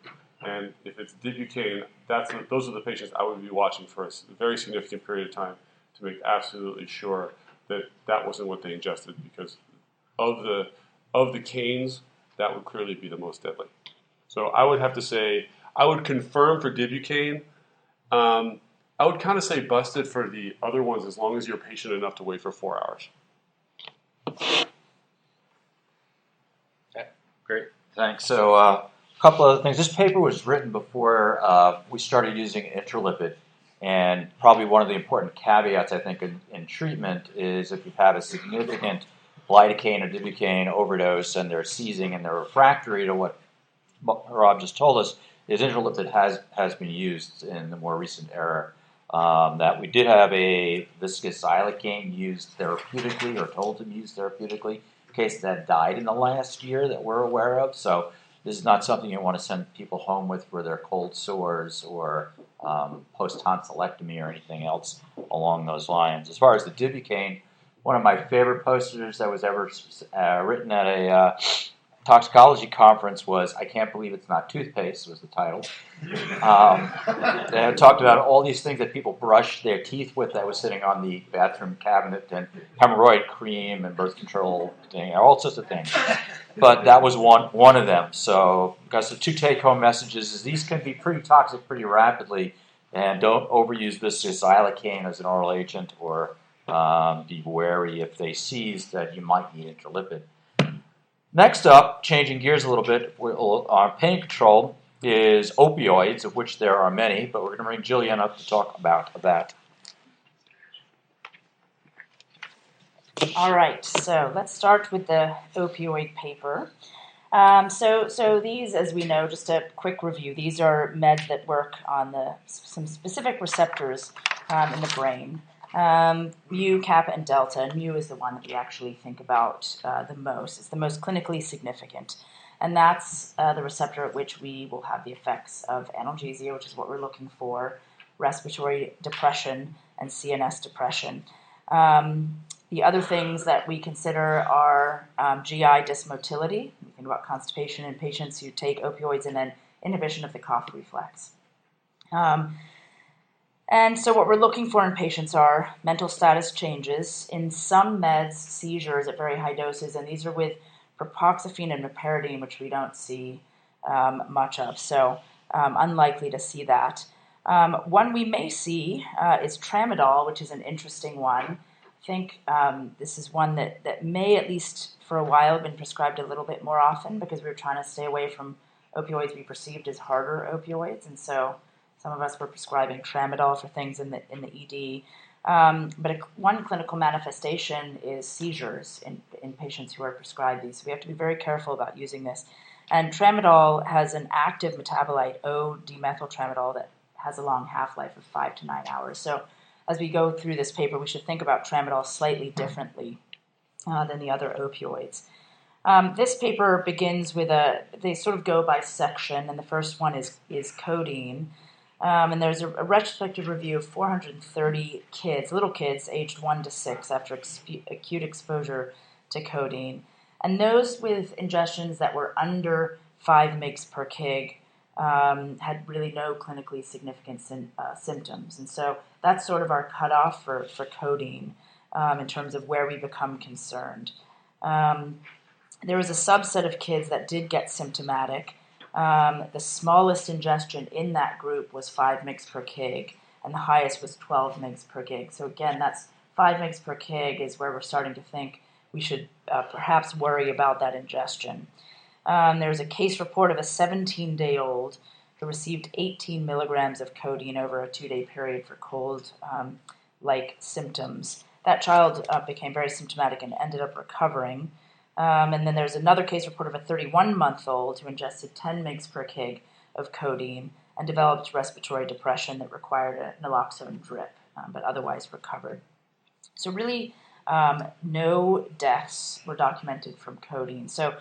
And if it's dibucaine, those are the patients I would be watching for a very significant period of time to make absolutely sure that that wasn't what they ingested, because of the canes, that would clearly be the most deadly. So I would have to say, I would confirm for dibucaine. I would kind of say busted for the other ones as long as you're patient enough to wait for 4 hours. Okay, great. Thanks. So a couple other things. This paper was written before we started using intralipid. And probably one of the important caveats, I think, in treatment is if you've had a significant lidocaine or dibucaine overdose and they're seizing and they're refractory to what Rob just told us, is intralipid has been used in the more recent era. That we did have a viscous xylocaine used therapeutically or told to be used therapeutically. A case that died in the last year that we're aware of. So this is not something you want to send people home with for their cold sores or post-tonsillectomy or anything else along those lines. As far as the dibucaine, one of my favorite posters that was ever written at a toxicology conference was "I Can't Believe It's Not Toothpaste" was the title. They talked about all these things that people brush their teeth with that was sitting on the bathroom cabinet, and hemorrhoid cream and birth control, all sorts of things. But that was one of them. So, because the two take-home messages is these can be pretty toxic pretty rapidly, and don't overuse viscous xylocaine as an oral agent, or be wary if they seize that you might need intralipid. Next up, changing gears a little bit, our pain control is opioids, of which there are many, but we're going to bring Jillian up to talk about that. All right, so let's start with the opioid paper. So these, as we know, just a quick review, these are meds that work on some specific receptors in the brain. Mu, kappa, and delta. Mu is the one that we actually think about the most. It's the most clinically significant. And that's the receptor at which we will have the effects of analgesia, which is what we're looking for, respiratory depression, and CNS depression. The other things that we consider are GI dysmotility. We think about constipation in patients who take opioids, and then inhibition of the cough reflex. And so what we're looking for in patients are mental status changes. In some meds, seizures at very high doses, and these are with propoxyphene and meperidine, which we don't see much of. So unlikely to see that. One we may see is tramadol, which is an interesting one. I think this is one that may, at least for a while, have been prescribed a little bit more often because we were trying to stay away from opioids we perceived as harder opioids, and so some of us were prescribing tramadol for things in the ED. But one clinical manifestation is seizures in patients who are prescribed these. So we have to be very careful about using this. And tramadol has an active metabolite, O-dimethyltramadol, that has a long half-life of 5 to 9 hours. So as we go through this paper, we should think about tramadol slightly differently than the other opioids. This paper begins with they sort of go by section, and the first one is codeine. And there's a retrospective review of 430 kids, little kids, aged 1 to 6 after acute exposure to codeine. And those with ingestions that were under 5 mg per kg had really no clinically significant symptoms. And so that's sort of our cutoff for codeine in terms of where we become concerned. There was a subset of kids that did get symptomatic. The smallest ingestion in that group was 5 mg per kg, and the highest was 12 mg per kg. So again, that's 5 mg per kg is where we're starting to think we should perhaps worry about that ingestion. There's a case report of a 17-day-old who received 18 milligrams of codeine over a 2-day period for cold-like symptoms. That child became very symptomatic and ended up recovering. And then there's another case report of a 31-month-old who ingested 10 mg per kg of codeine and developed respiratory depression that required a naloxone drip but otherwise recovered. So really, no deaths were documented from codeine. So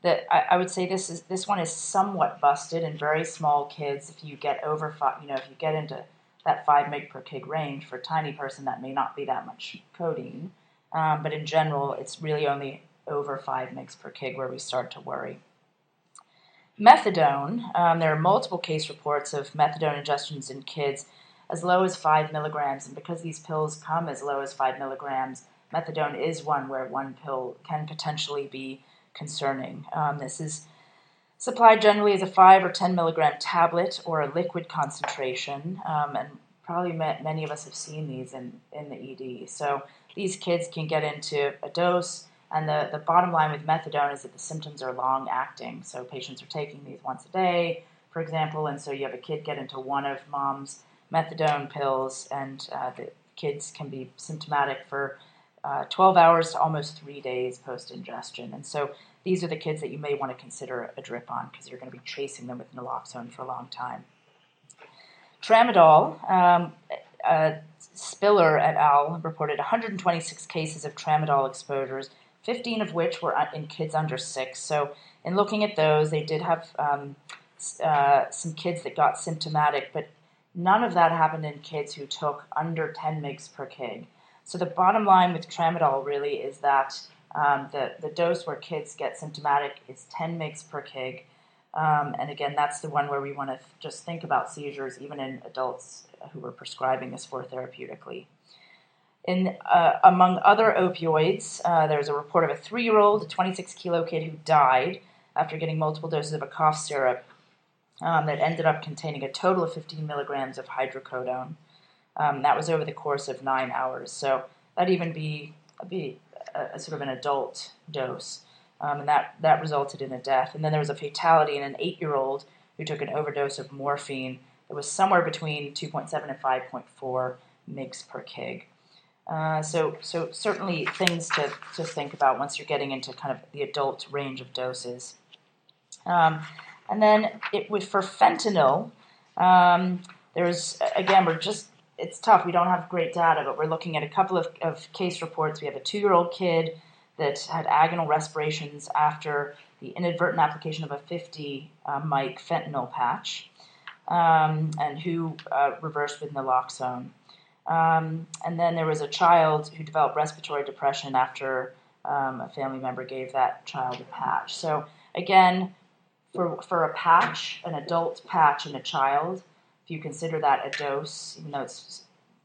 I would say this one is somewhat busted in very small kids. If you get over if you get into that 5 mg per kg range, for a tiny person that may not be that much codeine. But in general, it's really only over 5 mg per kg where we start to worry. Methadone, there are multiple case reports of methadone ingestions in kids as low as 5 milligrams. And because these pills come as low as 5 milligrams, methadone is one where one pill can potentially be concerning. This is supplied generally as a 5 or 10 milligram tablet or a liquid concentration, and probably many of us have seen these in the ED. So these kids can get into a dose, and the bottom line with methadone is that the symptoms are long-acting. So patients are taking these once a day, for example, and so you have a kid get into one of mom's methadone pills, and the kids can be symptomatic for 12 hours to almost 3 days post-ingestion. And so these are the kids that you may want to consider a drip on because you're going to be chasing them with naloxone for a long time. Tramadol, Spiller et al. Reported 126 cases of tramadol exposures, 15 of which were in kids under 6. So in looking at those, they did have some kids that got symptomatic, but none of that happened in kids who took under 10 mg per kg. So the bottom line with tramadol really is that the dose where kids get symptomatic is 10 mg per kg. And again, that's the one where we want to just think about seizures, even in adults who are prescribing this for therapeutically. Among other opioids, there's a report of a 3-year-old, a 26-kilo kid who died after getting multiple doses of a cough syrup that ended up containing a total of 15 milligrams of hydrocodone. That was over the course of 9 hours. So that'd even be a sort of an adult dose. And that resulted in a death. And then there was a fatality in an 8-year-old who took an overdose of morphine that was somewhere between 2.7 and 5.4 mg per kg. So certainly things to think about once you're getting into kind of the adult range of doses. And then for fentanyl, there's, again, it's tough. We don't have great data, but we're looking at a couple of case reports. We have a 2-year-old kid that had agonal respirations after the inadvertent application of a 50 mic fentanyl patch, and who reversed with naloxone. And then there was a child who developed respiratory depression after a family member gave that child a patch. So again, for a patch, an adult patch in a child, if you consider that a dose, even though it's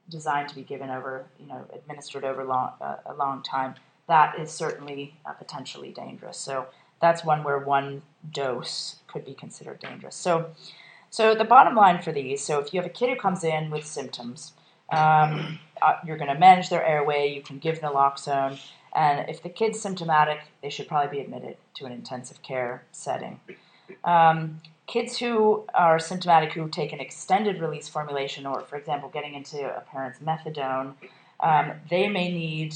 designed to be given over, administered over a long time, that is certainly potentially dangerous. So that's one where one dose could be considered dangerous. So the bottom line for these, so if you have a kid who comes in with symptoms, you're going to manage their airway, you can give naloxone, and if the kid's symptomatic, they should probably be admitted to an intensive care setting. Kids who are symptomatic who take an extended release formulation, or for example getting into a parent's methadone, they may need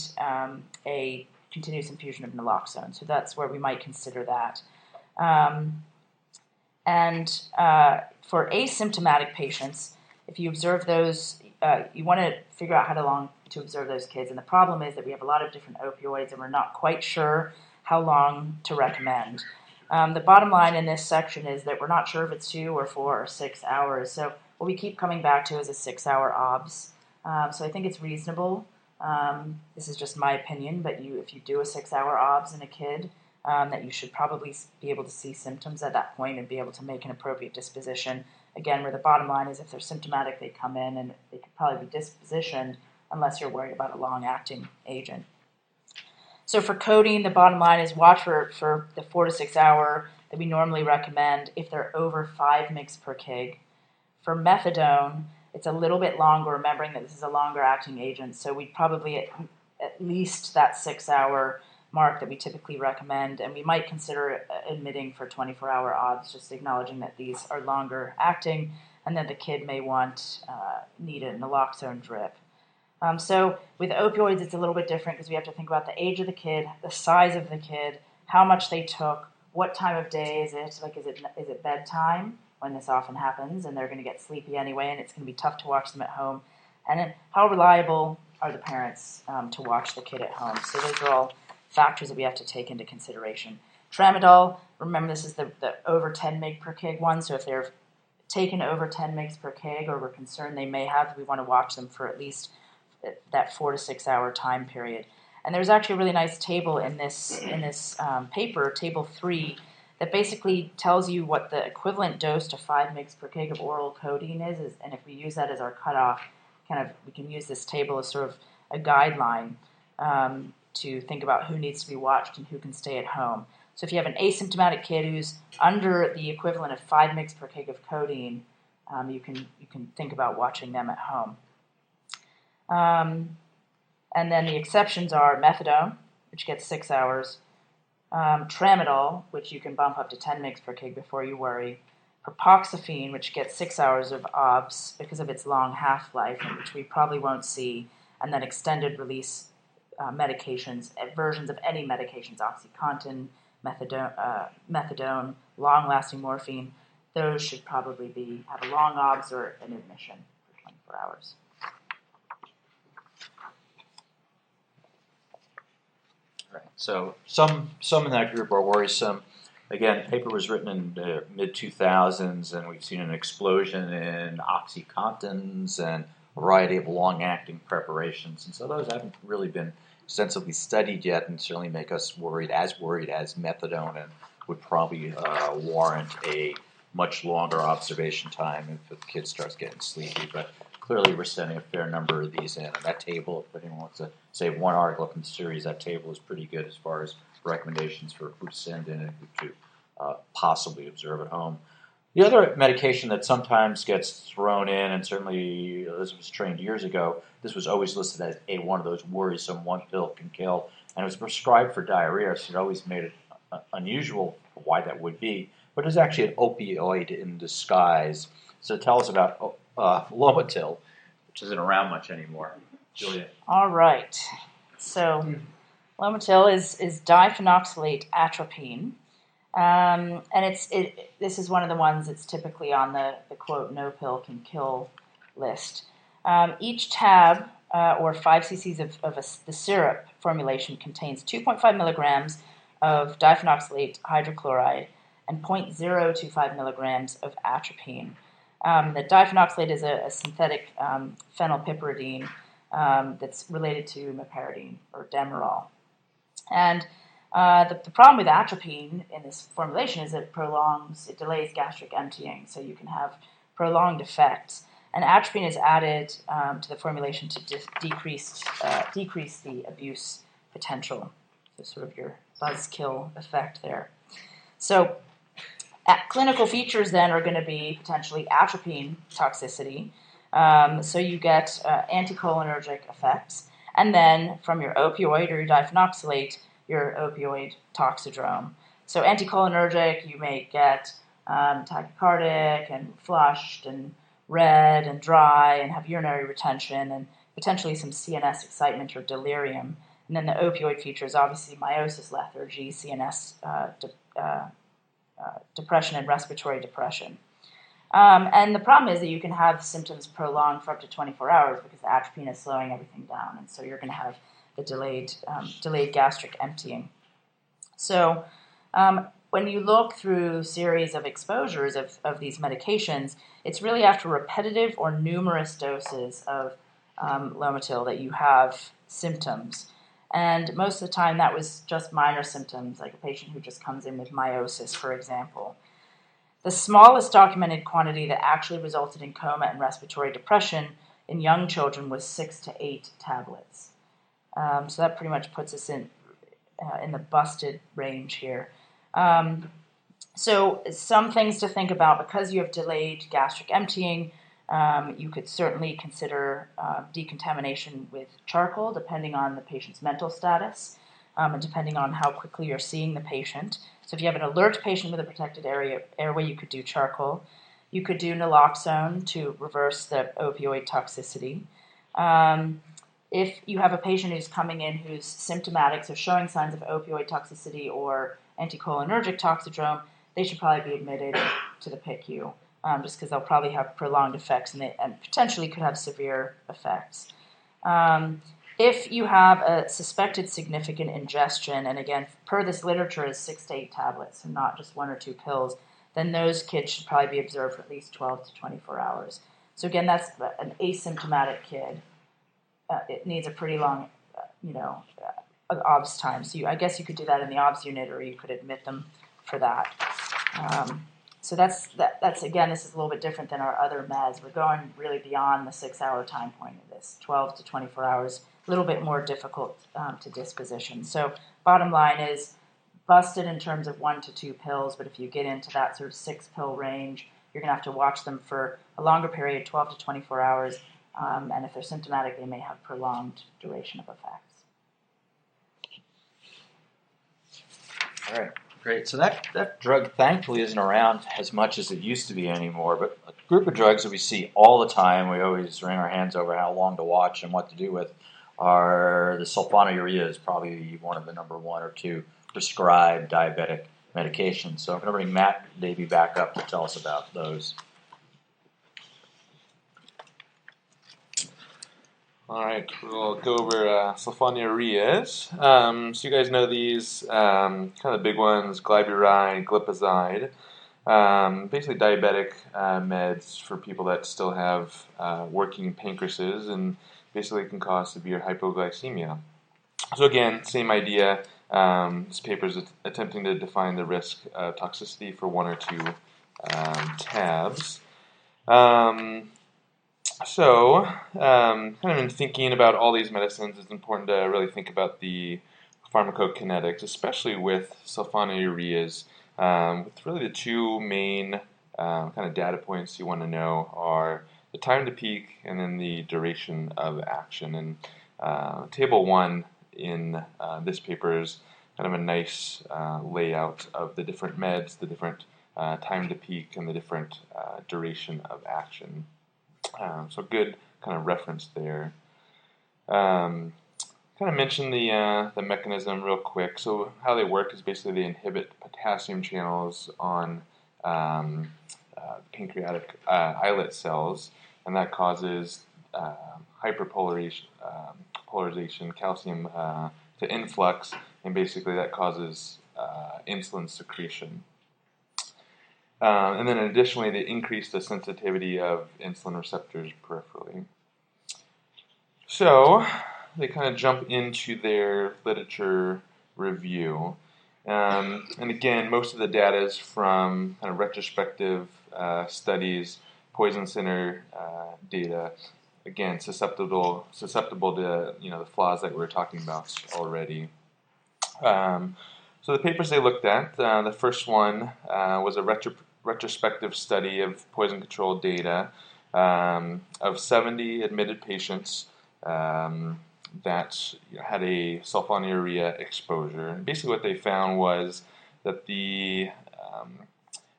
a continuous infusion of naloxone. So that's where we might consider that. And for asymptomatic patients, if you observe those, you want to figure out how long to observe those kids. And the problem is that we have a lot of different opioids and we're not quite sure how long to recommend. The bottom line in this section is that we're not sure if it's 2 or 4 or 6 hours. So what we keep coming back to is a 6-hour OBS. So I think it's reasonable. This is just my opinion, but if you do a 6-hour OBS in a kid, that you should probably be able to see symptoms at that point and be able to make an appropriate disposition. Again, where the bottom line is if they're symptomatic, they come in and they could probably be dispositioned unless you're worried about a long-acting agent. So for codeine, the bottom line is watch for the 4 to 6 hour that we normally recommend if they're over 5 mg per kg. For methadone, it's a little bit longer, remembering that this is a longer-acting agent, so we'd probably at least that 6-hour mark that we typically recommend, and we might consider admitting for 24-hour OBS, just acknowledging that these are longer-acting and that the kid may need a naloxone drip. So with opioids, it's a little bit different because we have to think about the age of the kid, the size of the kid, how much they took, what time of day is it? Like, is it bedtime when this often happens, and they're going to get sleepy anyway, and it's going to be tough to watch them at home. And then how reliable are the parents to watch the kid at home? So those are all factors that we have to take into consideration. Tramadol, remember this is the over 10 mg per kg one, so if they're taken over 10 mg per kg or we're concerned they may have, we want to watch them for at least that 4 to 6 hour time period. And there's actually a really nice table in this paper, table 3, that basically tells you what the equivalent dose to 5 mg per kg of oral codeine is, and if we use that as our cutoff, we can use this table as sort of a guideline to think about who needs to be watched and who can stay at home. So if you have an asymptomatic kid who's under the equivalent of 5 mg per kg of codeine, you can think about watching them at home. And then the exceptions are methadone, which gets 6 hours, tramadol, which you can bump up to 10 mg per kg before you worry, propoxyphene, which gets 6 hours of OBS because of its long half-life, which we probably won't see, and then extended release medications, versions of any medications, OxyContin, methadone, long-lasting morphine. Those should probably have a long OBS or an admission for 24 hours. Right. So some in that group are worrisome. Again, the paper was written in the mid-2000s, and we've seen an explosion in OxyContins and a variety of long-acting preparations. And so those haven't really been extensively studied yet, and certainly make us worried as methadone, and would probably warrant a much longer observation time if the kid starts getting sleepy. But clearly we're sending a fair number of these in. And that table, if anyone wants to save one article from the series, that table is pretty good as far as recommendations for who to send in and who to possibly observe at home. The other medication that sometimes gets thrown in, and certainly this was trained years ago, this was always listed as one of those worrisome, one pill can kill, and it was prescribed for diarrhea, so it always made it unusual for why that would be, but it's actually an opioid in disguise. So tell us about Lomotil, which isn't around much anymore. Julia. All right. So Lomotil is diphenoxylate atropine. And this is one of the ones that's typically on the quote, no pill can kill list. Each tab, or 5 cc's of the syrup formulation, contains 2.5 milligrams of diphenoxylate hydrochloride and 0.025 milligrams of atropine. The diphenoxylate is a synthetic phenylpiperidine that's related to meperidine or Demerol. And the problem with atropine in this formulation is it delays gastric emptying, so you can have prolonged effects. And atropine is added to the formulation to decrease the abuse potential. So sort of your buzzkill effect there. So clinical features then are going to be potentially atropine toxicity. So you get anticholinergic effects. And then from your opioid or your diphenoxylate, your opioid toxidrome. So anticholinergic, you may get tachycardic and flushed and red and dry and have urinary retention and potentially some CNS excitement or delirium. And then the opioid features, obviously, meiosis, lethargy, CNS depression, and respiratory depression. And the problem is that you can have symptoms prolonged for up to 24 hours because the atropine is slowing everything down. And so you're going to have the delayed gastric emptying. So when you look through series of exposures of these medications, it's really after repetitive or numerous doses of Lomotil that you have symptoms. And most of the time that was just minor symptoms, like a patient who just comes in with meiosis, for example. The smallest documented quantity that actually resulted in coma and respiratory depression in young children was 6 to 8 tablets. So that pretty much puts us in the busted range here. So some things to think about. Because you have delayed gastric emptying, you could certainly consider decontamination with charcoal, depending on the patient's mental status and depending on how quickly you're seeing the patient. So if you have an alert patient with a protected airway, you could do charcoal. You could do naloxone to reverse the opioid toxicity. If you have a patient who's coming in who's symptomatic, so showing signs of opioid toxicity or anticholinergic toxidrome, they should probably be admitted to the PICU. just because they'll probably have prolonged effects and potentially could have severe effects. If you have a suspected significant ingestion, and again, per this literature is 6 to 8 tablets and not just 1 or 2 pills, then those kids should probably be observed for at least 12 to 24 hours. So again, that's an asymptomatic kid. It needs a pretty long, OBS time. So I guess you could do that in the OBS unit, or you could admit them for that. So that's again, this is a little bit different than our other meds. We're going really beyond the 6-hour time point of this, 12 to 24 hours, a little bit more difficult to disposition. So bottom line is busted in terms of 1 to 2 pills, but if you get into that sort of 6-pill range, you're going to have to watch them for a longer period, 12 to 24 hours, and if they're symptomatic, they may have prolonged duration of effects. All right, great. So that drug thankfully isn't around as much as it used to be anymore, but a group of drugs that we see all the time, we always wring our hands over how long to watch and what to do with, are the sulfonylureas, probably one of the number 1 or 2 prescribed diabetic medications. So I'm going to bring Matt Davey back up to tell us about those. All right, we'll go over sulfonylureas. So you guys know these, kind of the big ones, glyburide, glipizide. Basically diabetic meds for people that still have working pancreases, and basically can cause severe hypoglycemia. So again, same idea. This paper is attempting to define the risk of toxicity for 1 or 2 tabs. Kind of in thinking about all these medicines, it's important to really think about the pharmacokinetics, especially with sulfonylureas. With really the 2 main kind of data points you want to know are the time to peak and then the duration of action. And table 1 in this paper is kind of a nice layout of the different meds, the different time to peak, and the different duration of action. So good kind of reference there. Kind of mention the mechanism real quick. So how they work is basically they inhibit potassium channels on pancreatic islet cells, and that causes polarization, calcium to influx, and basically that causes insulin secretion. And then additionally, they increase the sensitivity of insulin receptors peripherally. So they kind of jump into their literature review. And again, most of the data is from kind of retrospective studies, poison center data. Again, susceptible to the flaws that we were talking about already. So the papers they looked at, the first one was a retrospective study of poison control data of 70 admitted patients that had a sulfonylurea exposure. And basically what they found was that the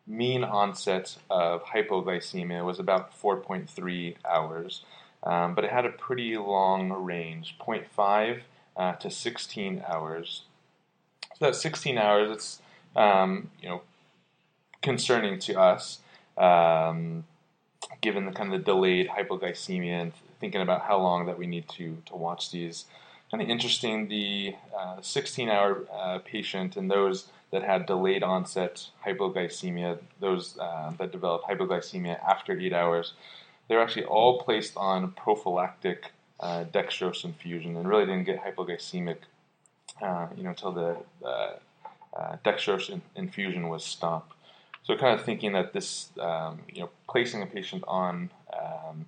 mean onset of hypoglycemia was about 4.3 hours, but it had a pretty long range, 0.5 to 16 hours. So that's 16 hours. It's concerning to us, given the kind of the delayed hypoglycemia and thinking about how long that we need to watch these. Kind of interesting, the 16-hour patient and those that had delayed onset hypoglycemia, those that developed hypoglycemia after 8 hours, they were actually all placed on prophylactic dextrose infusion and really didn't get hypoglycemic until the dextrose infusion was stopped. So kind of thinking that this, placing a patient on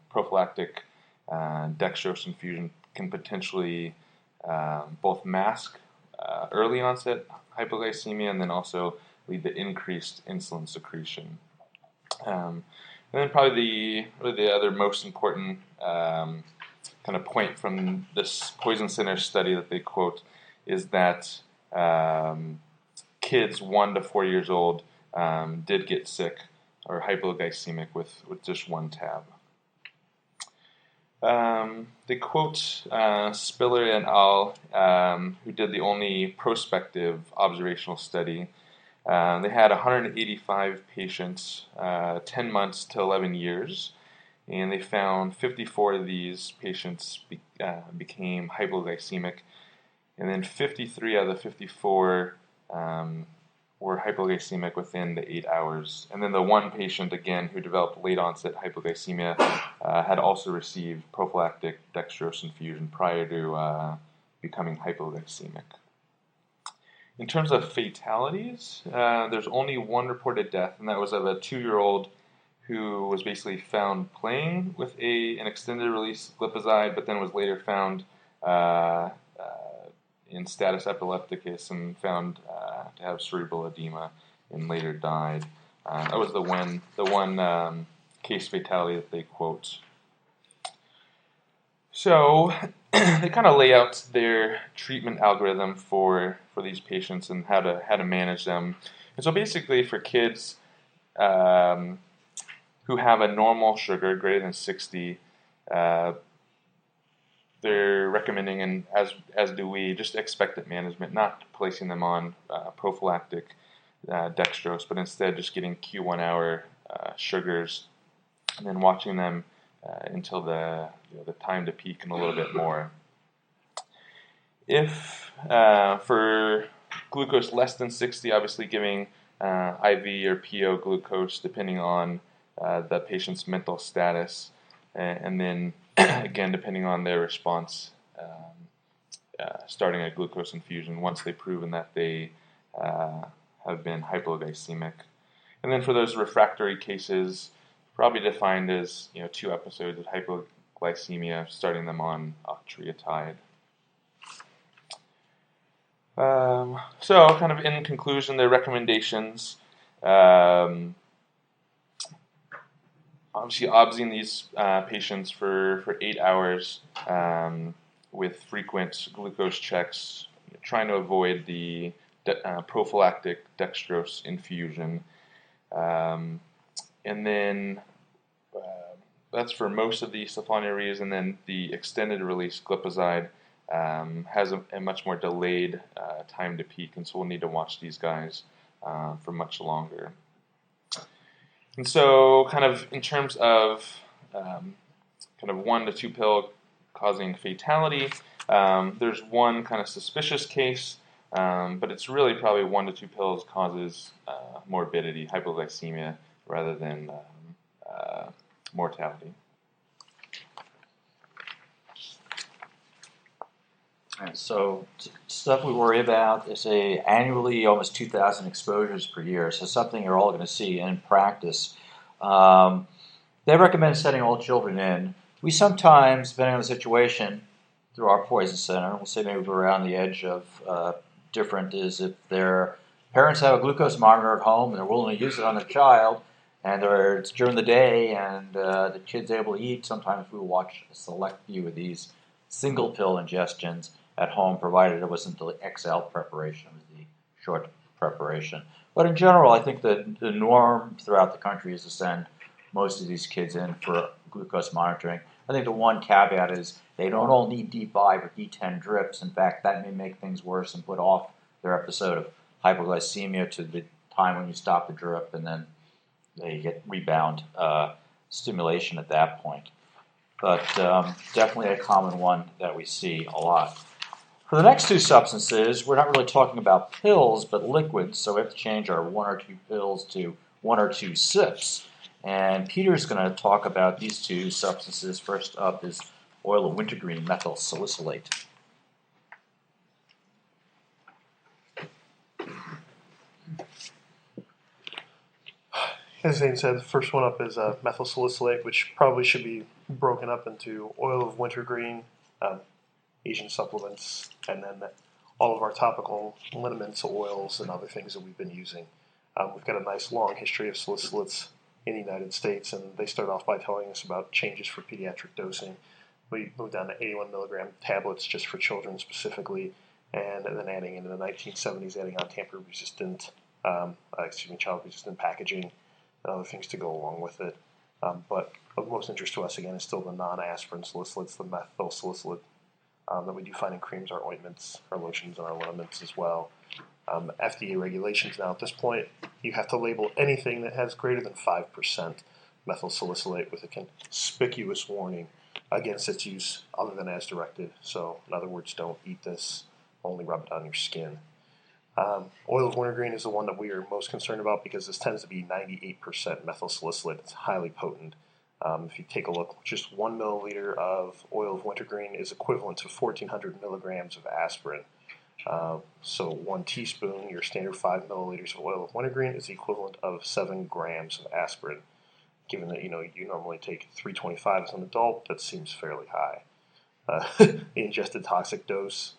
prophylactic dextrose infusion can potentially both mask early onset hypoglycemia and then also lead to increased insulin secretion. And then probably the other most important kind of point from this Poison Center study that they quote is that kids 1 to 4 years old did get sick or hypoglycemic with just 1 tab. They quote Spiller et al., who did the only prospective observational study, They had 185 patients, 10 months to 11 years, and they found 54 of these patients became hypoglycemic, and then 53 out of the 54 were hypoglycemic within the 8 hours. And then the one patient, again, who developed late onset hypoglycemia had also received prophylactic dextrose infusion prior to becoming hypoglycemic. In terms of fatalities, there's only one reported death, and that was of a 2-year-old who was basically found playing with an extended release glipizide, but then was later found in status epilepticus and found to have cerebral edema and later died. That was the one case fatality that they quote. So they kind of lay out their treatment algorithm for these patients and how to manage them. And so basically for kids who have a normal sugar greater than 60, they're recommending, and as do we, just expectant management, not placing them on prophylactic dextrose, but instead just getting Q1 hour sugars and then watching them until the time to peak and a little bit more. If for glucose less than 60, obviously giving IV or PO glucose depending on the patient's mental status, and then again depending on their response, starting a glucose infusion once they've proven that they have been hypoglycemic. And then for those refractory cases, probably defined as 2 episodes of hypoglycemia, starting them on octreotide. So kind of in conclusion, their recommendations, obviously obsing these patients for 8 hours with frequent glucose checks, trying to avoid the prophylactic dextrose infusion. And then that's for most of the sulfonylureas, and then the extended release glipizide has a much more delayed time to peak, and so we'll need to watch these guys for much longer. And so kind of in terms of kind of 1 to 2 pill causing fatality, there's one kind of suspicious case, but it's really probably 1 to 2 pills causes morbidity, hypoglycemia, rather than mortality. And so stuff we worry about is annually almost 2,000 exposures per year. So something you're all going to see in practice. They recommend setting all children in. We sometimes, depending on the situation, through our poison center, we'll say maybe we're on the edge of different is if their parents have a glucose monitor at home and they're willing to use it on their child, and it's during the day and the kid's able to eat, sometimes we will watch a select few of these single pill ingestions at home, provided it wasn't the XL preparation, it was the short preparation. But in general, I think the norm throughout the country is to send most of these kids in for glucose monitoring. I think the one caveat is they don't all need D5 or D10 drips. In fact, that may make things worse and put off their episode of hypoglycemia to the time when you stop the drip, and then they get rebound stimulation at that point. But definitely a common one that we see a lot. For the next 2 substances, we're not really talking about pills, but liquids, so we have to change our 1 or 2 pills to 1 or 2 sips. And Peter's going to talk about these 2 substances. First up is oil of wintergreen methyl salicylate. As Zane said, the first one up is methyl salicylate, which probably should be broken up into oil of wintergreen, Asian supplements, and then all of our topical liniments, oils, and other things that we've been using. We've got a nice long history of salicylates in the United States, and they start off by telling us about changes for pediatric dosing. We moved down to 81 milligram tablets just for children specifically, and then adding in the 1970s, adding on tamper-resistant, child-resistant packaging and other things to go along with it. But of most interest to us, again, is still the non-aspirin salicylates, the methyl salicylate that we do find in creams, our ointments, our lotions, and our liniments as well. FDA regulations now at this point, you have to label anything that has greater than 5% methyl salicylate with a conspicuous warning against its use other than as directed. So, in other words, don't eat this, only rub it on your skin. Oil of wintergreen is the one that we are most concerned about because this tends to be 98% methyl salicylate. It's highly potent. If you take a look, just 1 milliliter of oil of wintergreen is equivalent to 1,400 milligrams of aspirin. So 1 teaspoon, your standard 5 milliliters of oil of wintergreen, is the equivalent of 7 grams of aspirin. Given that you normally take 325 as an adult, that seems fairly high. The ingested toxic dose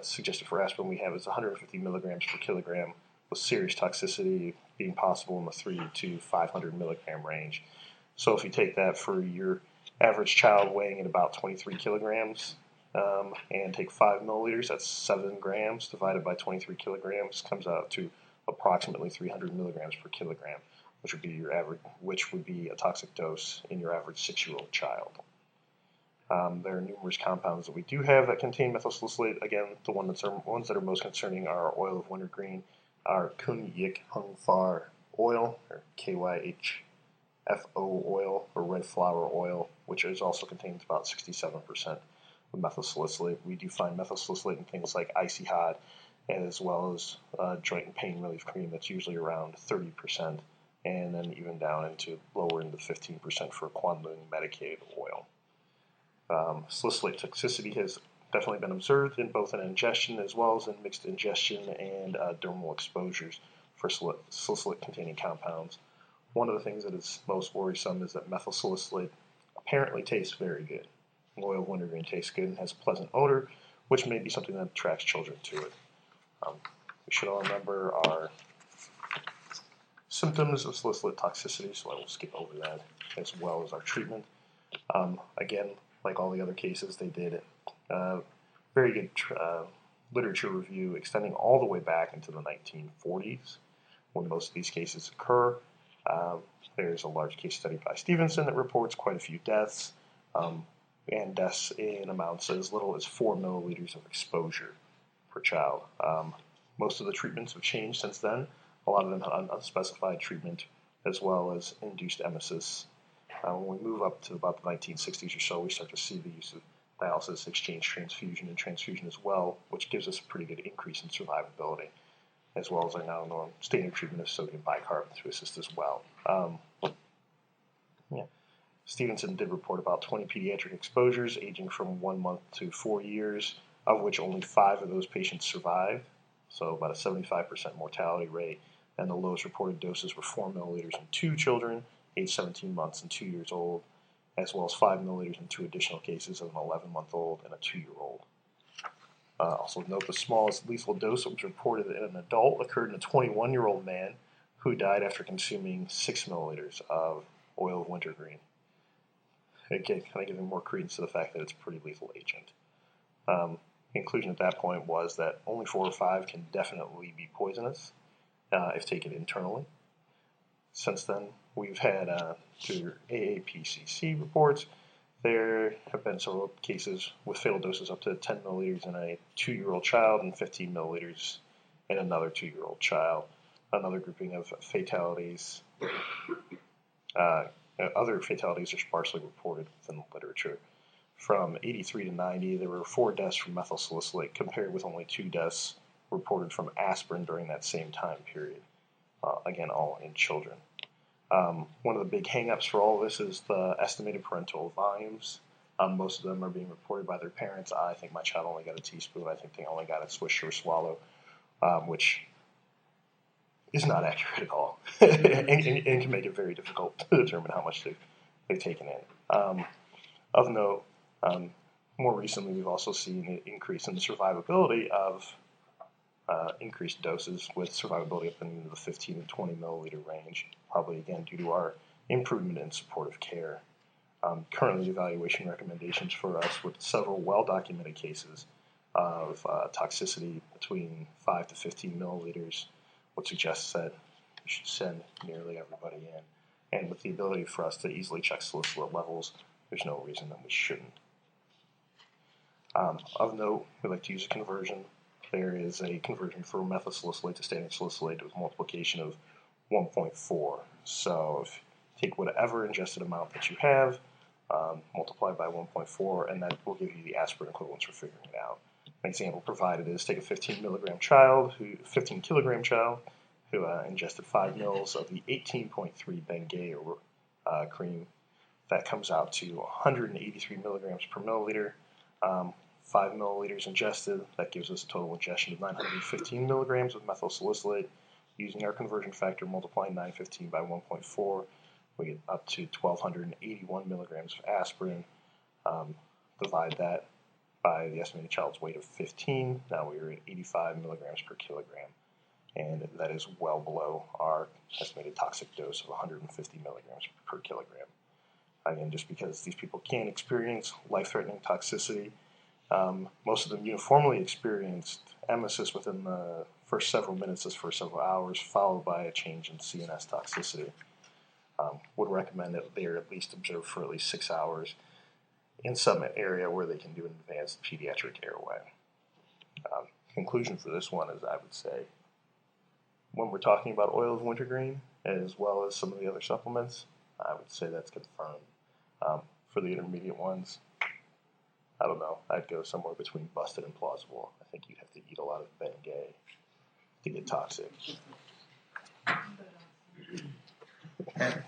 suggested for aspirin we have is 150 milligrams per kilogram, with serious toxicity being possible in the 3 to 500 milligram range. So if you take that for your average child weighing at about 23 kilograms and take 5 milliliters, that's 7 grams divided by 23 kilograms, comes out to approximately 300 milligrams per kilogram, which would be a toxic dose in your average 6-year-old child. There are numerous compounds that we do have that contain methyl salicylate. Again, the ones that are most concerning are oil of wintergreen, our Kun Yik Hung Far oil, or KYHFO oil, or red flower oil, which also contains about 67% of methyl salicylate. We do find methyl salicylate in things like Icy Hot, as well as joint and pain relief cream that's usually around 30%, and then even down into lower into 15% for Kwanlun medicated oil. Salicylate toxicity has definitely been observed in both an ingestion as well as in mixed ingestion and dermal exposures for salicylate-containing compounds. One of the things that is most worrisome is that methyl salicylate apparently tastes very good. Oil of wintergreen tastes good and has a pleasant odor, which may be something that attracts children to it. We should all remember our symptoms of salicylate toxicity, so I will skip over that, as well as our treatment. Again, like all the other cases, they did very good literature review extending all the way back into the 1940s when most of these cases occur. There's a large case study by Stevenson that reports quite a few deaths, and deaths in amounts as little as 4 milliliters of exposure per child. Most of the treatments have changed since then. A lot of them have unspecified treatment as well as induced emesis. When we move up to about the 1960s or so, we start to see the use of dialysis, exchange transfusion, and transfusion as well, which gives us a pretty good increase in survivability, as well as our now known standard treatment of sodium bicarbonate to assist as well. Stevenson did report about 20 pediatric exposures aging from 1 month to 4 years, of which only 5 of those patients survived, so about a 75% mortality rate, and the lowest reported doses were 4 milliliters in 2 children, aged 17 months and 2 years old, as well as 5 milliliters in 2 additional cases of an 11-month-old and a 2-year-old. Also note the smallest lethal dose that was reported in an adult occurred in a 21-year-old man who died after consuming 6 milliliters of oil of wintergreen. Again, kind of giving more credence to the fact that it's a pretty lethal agent. Conclusion at that point was that only 4 or 5 can definitely be poisonous if taken internally. Since then, we've had, through AAPCC reports, there have been several cases with fatal doses up to 10 milliliters in a 2-year-old child and 15 milliliters in another 2-year-old child. Another grouping of fatalities, other fatalities are sparsely reported within the literature. From 83 to 90, there were 4 deaths from methyl salicylate, compared with only 2 deaths reported from aspirin during that same time period. Again, all in children. One of the big hang-ups for all of this is the estimated parental volumes. Most of them are being reported by their parents. I think my child only got a teaspoon. I think they only got a swish or a swallow, which is not accurate at all and can make it very difficult to determine how much they've taken in. Of note, more recently we've also seen an increase in the survivability of increased doses, with survivability up into the 15 to 20 milliliter range, probably again due to our improvement in supportive care. Currently, evaluation recommendations for us with several well-documented cases of toxicity between 5 to 15 milliliters would suggest that we should send nearly everybody in. And with the ability for us to easily check salicylate levels, there's no reason that we shouldn't. Of note, we like to use a conversion there is a conversion for methyl salicylate to standard salicylate with multiplication of 1.4. So if you take whatever ingested amount that you have, multiply by 1.4, and that will give you the aspirin equivalence for figuring it out. An example provided is take a 15 kilogram child who ingested 5 mils of the 18.3 Bengay cream. That comes out to 183 milligrams per milliliter. 5 milliliters ingested, that gives us a total ingestion of 915 milligrams of methyl salicylate. Using our conversion factor, multiplying 915 by 1.4, we get up to 1,281 milligrams of aspirin. Divide that by the estimated child's weight of 15. Now we are at 85 milligrams per kilogram. And that is well below our estimated toxic dose of 150 milligrams per kilogram. Again, just because these people can experience life-threatening toxicity, most of them uniformly experienced emesis within the first several minutes, this first several hours, followed by a change in CNS toxicity. Would recommend that they are at least observed for at least 6 hours in some area where they can do an advanced pediatric airway. Conclusion for this one is, I would say, when we're talking about oil of wintergreen, as well as some of the other supplements, I would say that's confirmed. For the intermediate ones, I don't know. I'd go somewhere between busted and plausible. I think you'd have to eat a lot of Bengay to get toxic.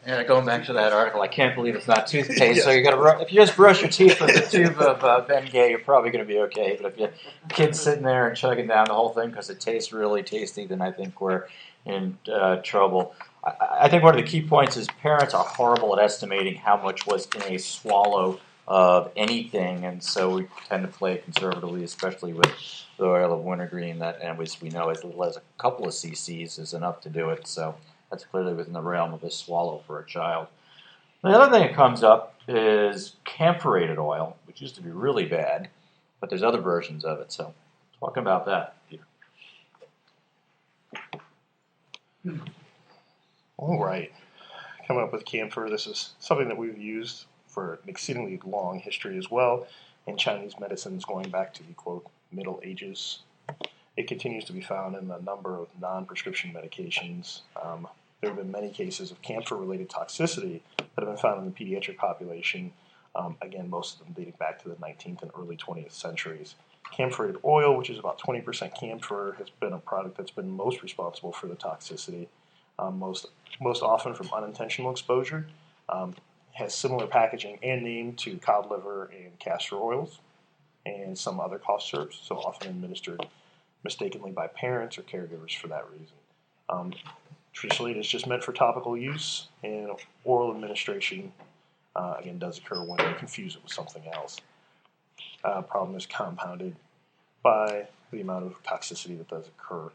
And going back to that article, I can't believe it's not toothpaste. So you got to if you just brush your teeth with a tube of Bengay, you're probably going to be okay. But if you kids sitting there and chugging down the whole thing because it tastes really tasty, then I think we're in trouble. I think one of the key points is parents are horrible at estimating how much was in a swallow of anything, and so we tend to play conservatively, especially with the oil of wintergreen. That, and as we know, as little as a couple of cc's is enough to do it. So that's clearly within the realm of a swallow for a child. The other thing that comes up is camphorated oil, which used to be really bad, but there's other versions of it. So talk about that, Peter. All right. Coming up with camphor, this is something that we've used for an exceedingly long history as well in Chinese medicines going back to the, quote, Middle Ages. It continues to be found in a number of non-prescription medications. There have been many cases of camphor-related toxicity that have been found in the pediatric population, again, most of them dating back to the 19th and early 20th centuries. Camphorated oil, which is about 20% camphor, has been a product that's been most responsible for the toxicity, most often from unintentional exposure. Has similar packaging and name to cod liver and castor oils and some other cough syrups, so often administered mistakenly by parents or caregivers for that reason. Traditionally, it is just meant for topical use, and oral administration, again, does occur when they confuse it with something else. Problem is compounded by the amount of toxicity that does occur.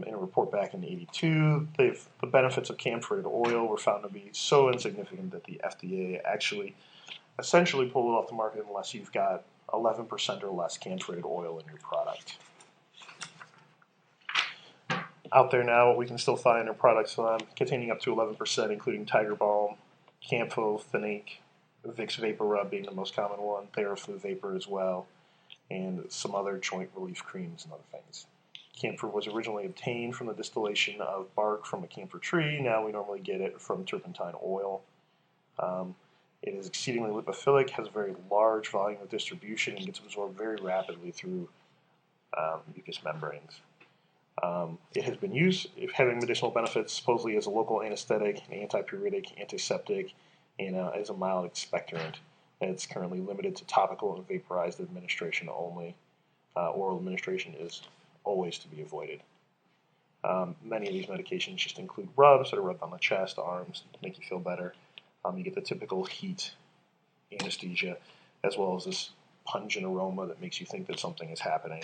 In a report back in '82, the benefits of camphorated oil were found to be so insignificant that the FDA actually essentially pulled it off the market unless you've got 11% or less camphorated oil in your product. Out there now, we can still find our products containing up to 11%, including Tiger Balm, Campho, Thinake, Vicks Vapor Rub being the most common one, Theraflu Vapor as well, and some other joint relief creams and other things. Camphor was originally obtained from the distillation of bark from a camphor tree. Now we normally get it from turpentine oil. It is exceedingly lipophilic, has a very large volume of distribution, and gets absorbed very rapidly through mucous membranes. It has been used, having medicinal benefits, supposedly as a local anesthetic, an antipyretic, antiseptic, and as a mild expectorant. It's currently limited to topical and vaporized administration only. Oral administration is always to be avoided. Many of these medications just include rubs that are rubbed on the chest, arms, to make you feel better. You get the typical heat anesthesia, as well as this pungent aroma that makes you think that something is happening.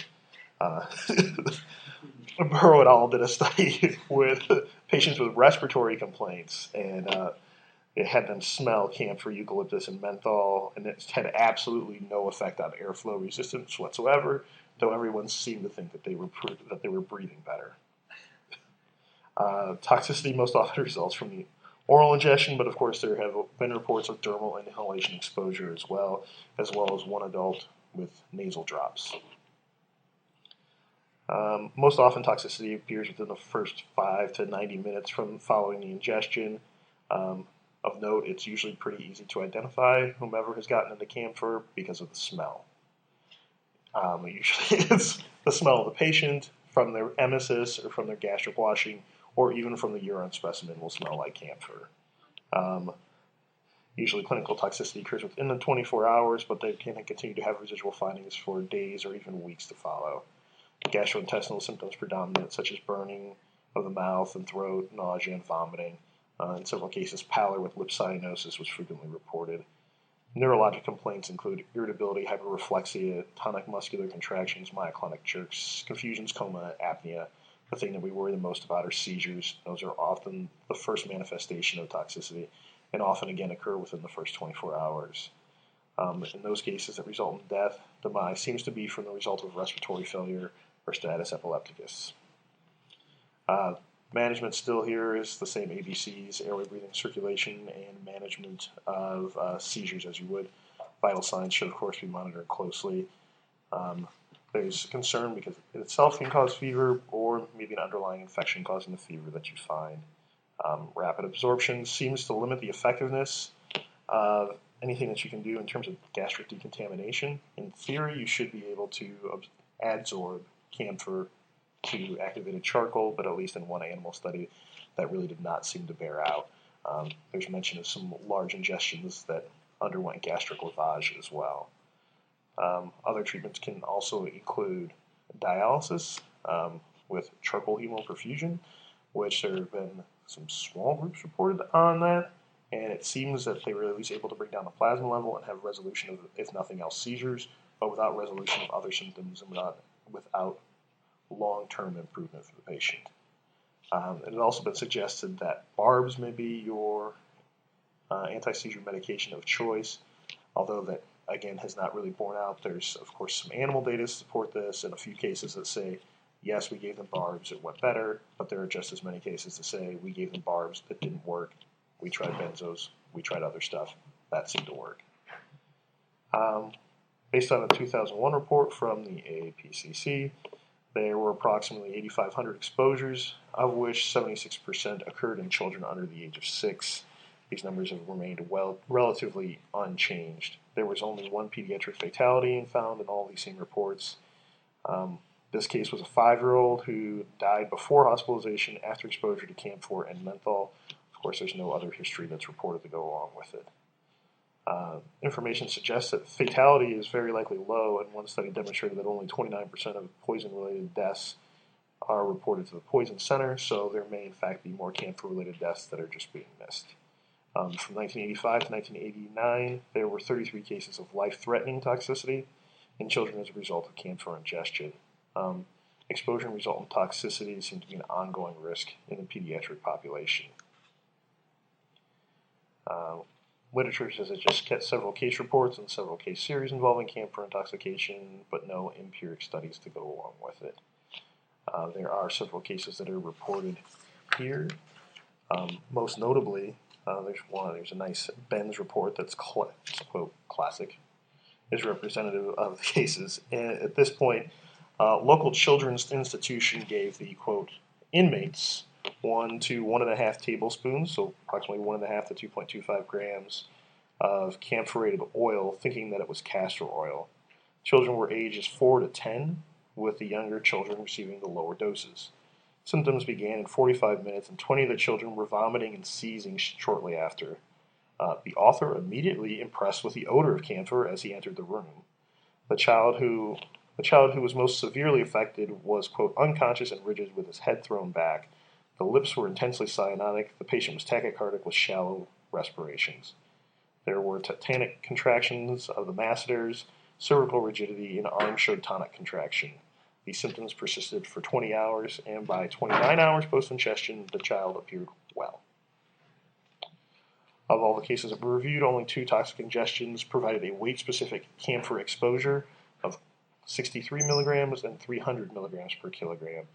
Burrow et al. Did a study with patients with respiratory complaints, and it had them smell camphor, eucalyptus, and menthol, and it had absolutely no effect on airflow resistance whatsoever, though everyone seemed to think that they were breathing better. Toxicity most often results from the oral ingestion, but of course there have been reports of dermal inhalation exposure as well as one adult with nasal drops. Most often, toxicity appears within the first 5 to 90 minutes from following the ingestion. Of note, it's usually pretty easy to identify whomever has gotten into camphor because of the smell. Usually it's the smell of the patient from their emesis or from their gastric washing or even from the urine specimen will smell like camphor. Usually clinical toxicity occurs within the 24 hours, but they can continue to have residual findings for days or even weeks to follow. Gastrointestinal symptoms predominant, such as burning of the mouth and throat, nausea, and vomiting. In several cases, pallor with lip cyanosis was frequently reported. Neurologic complaints include irritability, hyperreflexia, tonic muscular contractions, myoclonic jerks, confusions, coma, apnea. The thing that we worry the most about are seizures. Those are often the first manifestation of toxicity and often again occur within the first 24 hours. In those cases that result in death, demise seems to be from the result of respiratory failure or status epilepticus. Management still here is the same ABCs, airway, breathing, circulation, and management of seizures as you would. Vital signs should, of course, be monitored closely. There's concern because it itself can cause fever or maybe an underlying infection causing the fever that you find. Rapid absorption seems to limit the effectiveness of anything that you can do in terms of gastric decontamination. In theory, you should be able to adsorb camphor to activated charcoal, but at least in one animal study, that really did not seem to bear out. There's mention of some large ingestions that underwent gastric lavage as well. Other treatments can also include dialysis with charcoal hemoperfusion, which there have been some small groups reported on that, and it seems that they were at least able to bring down the plasma level and have resolution of, if nothing else, seizures, but without resolution of other symptoms and without long-term improvement for the patient. It has also been suggested that barbs may be your anti-seizure medication of choice, although that, again, has not really borne out. There's, of course, some animal data to support this, and a few cases that say, yes, we gave them barbs, it went better, but there are just as many cases to say, we gave them barbs, it didn't work, we tried benzos, we tried other stuff, that seemed to work. Based on a 2001 report from the AAPCC, there were approximately 8,500 exposures, of which 76% occurred in children under the age of 6. These numbers have remained relatively unchanged. There was only one pediatric fatality found in all these same reports. This case was a 5-year-old who died before hospitalization after exposure to camphor and menthol. Of course, there's no other history that's reported to go along with it. Information suggests that fatality is very likely low, and one study demonstrated that only 29% of poison-related deaths are reported to the poison center, so there may in fact be more camphor-related deaths that are just being missed. From 1985 to 1989, there were 33 cases of life-threatening toxicity in children as a result of camphor ingestion. Exposure and resultant toxicity seem to be an ongoing risk in the pediatric population. Literature says it just gets several case reports and several case series involving camphor intoxication, but no empiric studies to go along with it. There are several cases that are reported here. Most notably, there's a nice Benz report that's quote classic, is representative of the cases. And at this point, local children's institution gave the quote inmates 1 to 1.5 tablespoons, so approximately 1.5 to 2.25 grams of camphorated oil, thinking that it was castor oil. Children were ages 4 to 10, with the younger children receiving the lower doses. Symptoms began in 45 minutes, and 20 of the children were vomiting and seizing shortly after. The author immediately impressed with the odor of camphor as he entered the room. The child who was most severely affected was, quote, unconscious and rigid with his head thrown back. The lips were intensely cyanotic. The patient was tachycardic with shallow respirations. There were tetanic contractions of the masseters, cervical rigidity, and arm showed tonic contraction. These symptoms persisted for 20 hours, and by 29 hours post-ingestion, the child appeared well. Of all the cases that were reviewed, only 2 toxic ingestions provided a weight-specific camphor exposure of 63 milligrams and 300 milligrams per kilogram.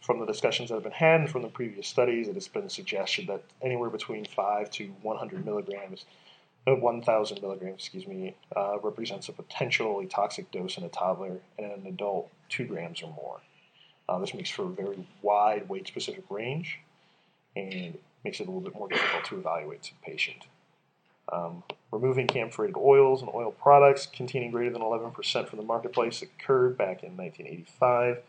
From the discussions that have been had and from the previous studies, it has been suggested that anywhere between 5 to 100 milligrams 1,000 milligrams, represents a potentially toxic dose in a toddler, and in an adult, 2 grams or more. This makes for a very wide weight-specific range, and makes it a little bit more difficult to evaluate the patient. Removing camphorated oils and oil products containing greater than 11% from the marketplace occurred back in 1985.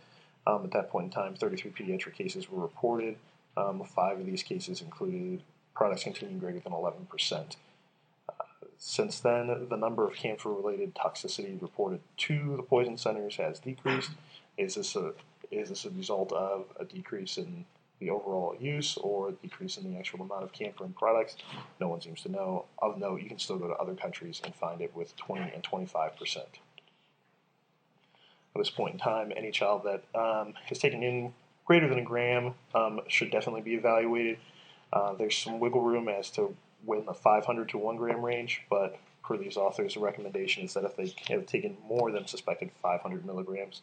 At that point in time, 33 pediatric cases were reported. 5 of these cases included products containing greater than 11%. Since then, the number of camphor-related toxicity reported to the poison centers has decreased. Is this a result of a decrease in the overall use or a decrease in the actual amount of camphor in products? No one seems to know. Of note, you can still go to other countries and find it with 20 and 25%. At this point in time, any child that has taken in greater than a gram should definitely be evaluated. There's some wiggle room as to when the 500 to 1 gram range, but per these authors, the recommendation is that if they have taken more than suspected 500 milligrams,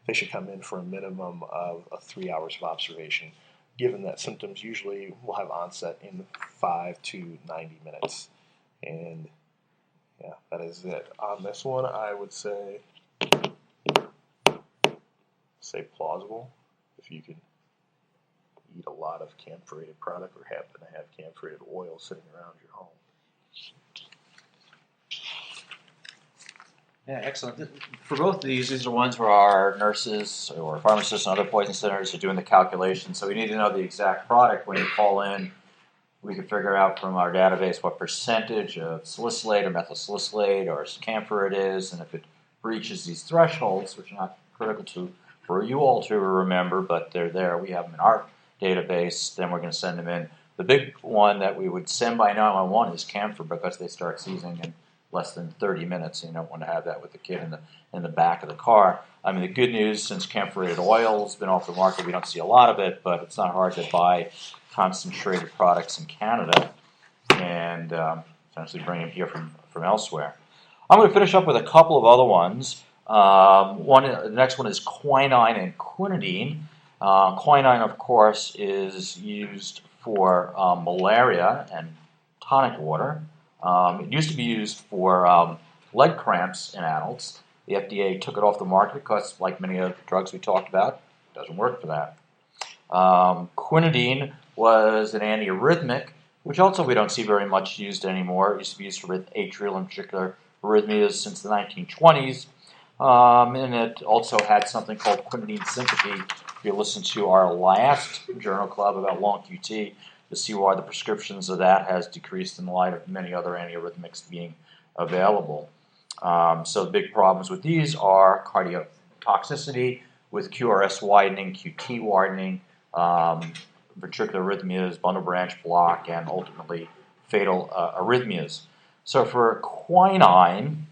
they should come in for a minimum of 3 hours of observation, given that symptoms usually will have onset in 5 to 90 minutes. And yeah, that is it. On this one, I would say plausible. If you can eat a lot of camphorated product or happen to have camphorated oil sitting around your home. Yeah, excellent. For both of these are ones where our nurses or pharmacists and other poison centers are doing the calculations, so we need to know the exact product. When you call in, we can figure out from our database what percentage of salicylate or methylsalicylate or camphor it is, and if it breaches these thresholds, which are not critical for you all to remember, but they're there, we have them in our database, then we're going to send them in. The big one that we would send by 911 is camphor, because they start seizing in less than 30 minutes, and you don't want to have that with the kid in the back of the car. I mean, the good news, since camphorated oil has been off the market, we don't see a lot of it, but it's not hard to buy concentrated products in Canada and essentially bring them here from elsewhere. I'm going to finish up with a couple of other ones. The next one is quinine and quinidine. Quinine, of course, is used for malaria and tonic water. It used to be used for leg cramps in adults. The FDA took it off the market because, like many of the drugs we talked about, it doesn't work for that. Quinidine was an antiarrhythmic, which also we don't see very much used anymore. It used to be used for atrial and ventricular arrhythmias since the 1920s. And it also had something called quinidine sympathy. If you listen to our last journal club about long QT, you'll see why the prescriptions of that has decreased in light of many other antiarrhythmics being available. So the big problems with these are cardiotoxicity with QRS widening, QT widening, ventricular arrhythmias, bundle branch block, and ultimately fatal arrhythmias. So for quinine,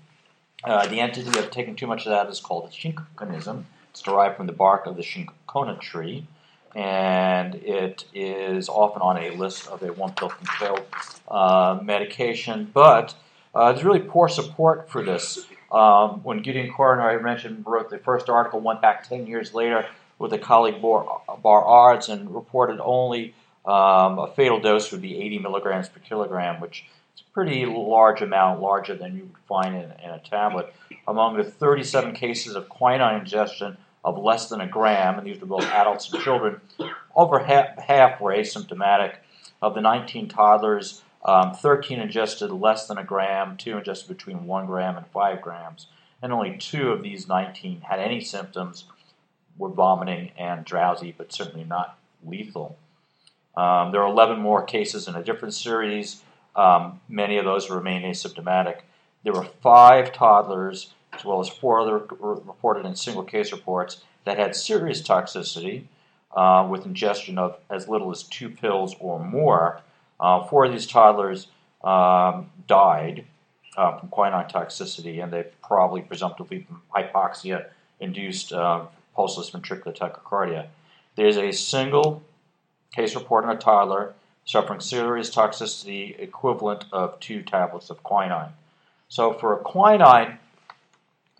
the entity of taking too much of that is called a chinkonism. It's derived from the bark of the chinchona tree, and it is often on a list of a one-pill-can-kill medication, but there's really poor support for this. When Gideon Coroner, I mentioned, wrote the first article, went back 10 years later with a colleague Bar Ards and reported only a fatal dose would be 80 milligrams per kilogram, which is a pretty large amount, larger than you would find in a tablet. Among the 37 cases of quinine ingestion of less than a gram, and these were both adults and children, over half were asymptomatic. Of the 19 toddlers, 13 ingested less than a gram, 2 ingested between 1 gram and 5 grams, and only 2 of these 19 had any symptoms, were vomiting and drowsy, but certainly not lethal. There are 11 more cases in a different series. Many of those remain asymptomatic. There were 5 toddlers, as well as 4 other reported in single case reports, that had serious toxicity with ingestion of as little as 2 pills or more. 4 of these toddlers died from quinine toxicity, and they probably presumptively from hypoxia-induced pulseless ventricular tachycardia. There's a single case report on a toddler suffering serious toxicity equivalent of 2 tablets of quinine. So for quinine,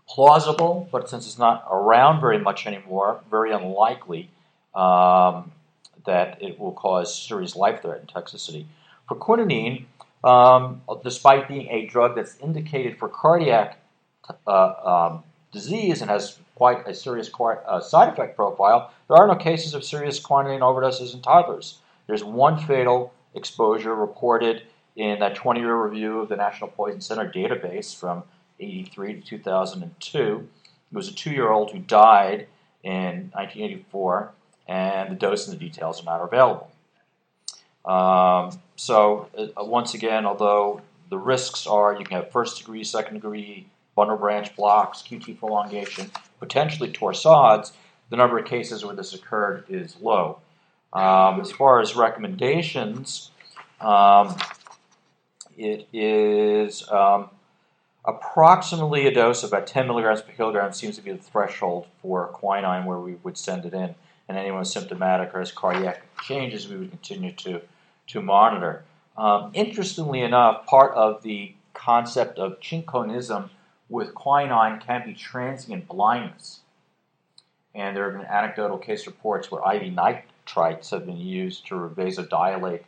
plausible, but since it's not around very much anymore, very unlikely that it will cause serious life-threatening toxicity. For quinidine, despite being a drug that's indicated for cardiac disease and has quite a serious side effect profile, there are no cases of serious quinine overdoses in toddlers. There's one fatal exposure reported in that 20-year review of the National Poison Center database from 1983 to 2002. It was a 2-year-old who died in 1984, and the dose and the details are not available. Once again, although the risks are you can have first degree, second degree, bundle branch blocks, QT prolongation, potentially torsades, the number of cases where this occurred is low. As far as recommendations, it is approximately a dose of about 10 milligrams per kilogram seems to be the threshold for quinine where we would send it in. And anyone symptomatic or has cardiac changes, we would continue to monitor. Interestingly enough, part of the concept of chinkonism with quinine can be transient blindness. And there have been anecdotal case reports where IV nitrites have been used to vasodilate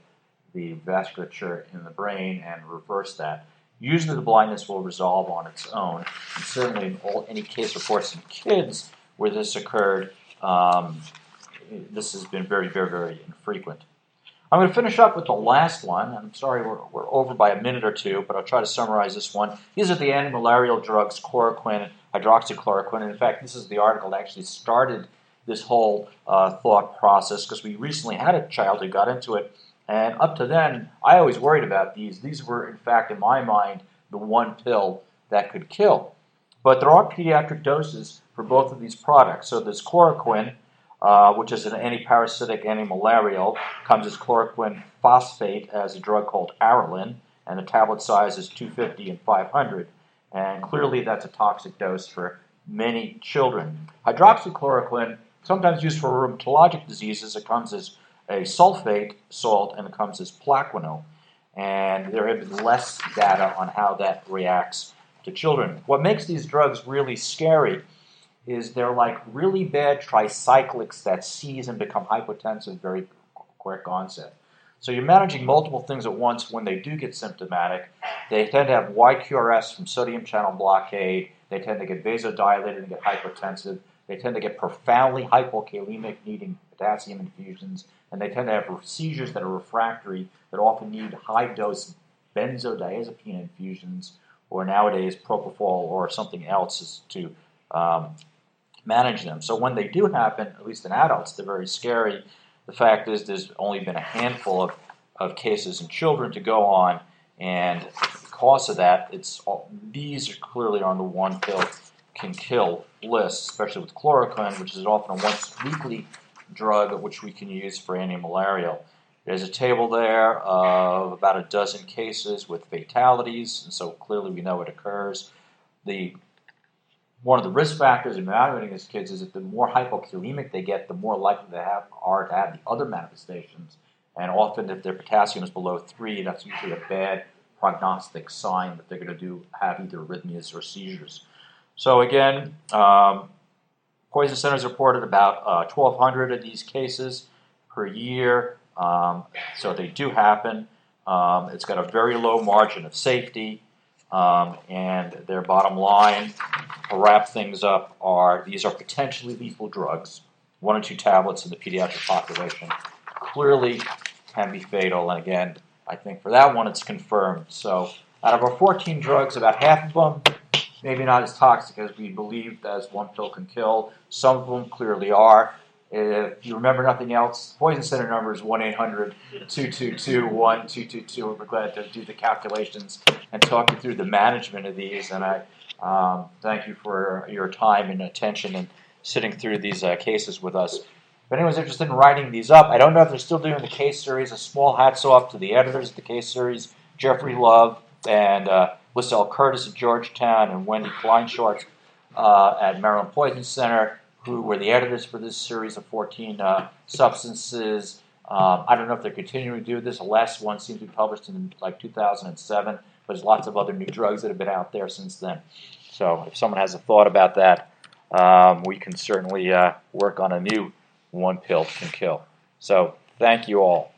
the vasculature in the brain and reverse that. Usually the blindness will resolve on its own. And certainly in any case reports in kids where this occurred, this has been very, very, very infrequent. I'm going to finish up with the last one. I'm sorry we're over by a minute or two, but I'll try to summarize this one. These are the antimalarial drugs, chloroquine and hydroxychloroquine. And in fact, this is the article that actually started this whole thought process because we recently had a child who got into it. And up to then, I always worried about these. These were, in fact, in my mind, the one pill that could kill. But there are pediatric doses for both of these products. So there's chloroquine, which is an antiparasitic, antimalarial, comes as chloroquine phosphate as a drug called Aralin, and the tablet size is 250 and 500. And clearly that's a toxic dose for many children. Hydroxychloroquine, sometimes used for rheumatologic diseases, it comes as a sulfate salt and it comes as Plaquenil. And there have been less data on how that reacts to children. What makes these drugs really scary is they're like really bad tricyclics that seize and become hypotensive very quick onset. So you're managing multiple things at once when they do get symptomatic. They tend to have YQRS from sodium channel blockade. They tend to get vasodilated and get hypotensive. They tend to get profoundly hypokalemic, needing potassium infusions. And they tend to have seizures that are refractory that often need high-dose benzodiazepine infusions or nowadays propofol or something else to manage them. So when they do happen, at least in adults, they're very scary. The fact is there's only been a handful of cases in children to go on, and because of that, these are clearly on the one pill can kill list, especially with chloroquine, which is often a once-weekly drug which we can use for antimalarial. There's a table there of about a dozen cases with fatalities, and so clearly we know it occurs. One of the risk factors in evaluating these kids is that the more hypokalemic they get, the more likely they are to have the other manifestations. And often if their potassium is below 3, that's usually a bad prognostic sign that they're going to have either arrhythmias or seizures. So again, Poison Centers reported about 1,200 of these cases per year. So they do happen. It's got a very low margin of safety. And their bottom line, to wrap things up, these are potentially lethal drugs. 1 or 2 tablets in the pediatric population clearly can be fatal. And again, I think for that one it's confirmed. So out of our 14 drugs, about half of them maybe not as toxic as we believed as one pill can kill. Some of them clearly are. If you remember nothing else, Poison Center number is 1-800-222-1222. We're glad to do the calculations and talk you through the management of these. And I thank you for your time and attention and sitting through these cases with us. If anyone's interested in writing these up, I don't know if they're still doing the case series. A small hats off to the editors of the case series, Jeffrey Love and Lisselle Curtis at Georgetown and Wendy Kleinschwartz at Maryland Poison Center, who were the editors for this series of 14 substances. I don't know if they're continuing to do this. The last one seems to be published in like 2007. But there's lots of other new drugs that have been out there since then. So if someone has a thought about that, we can certainly work on a new one pill can kill. So thank you all.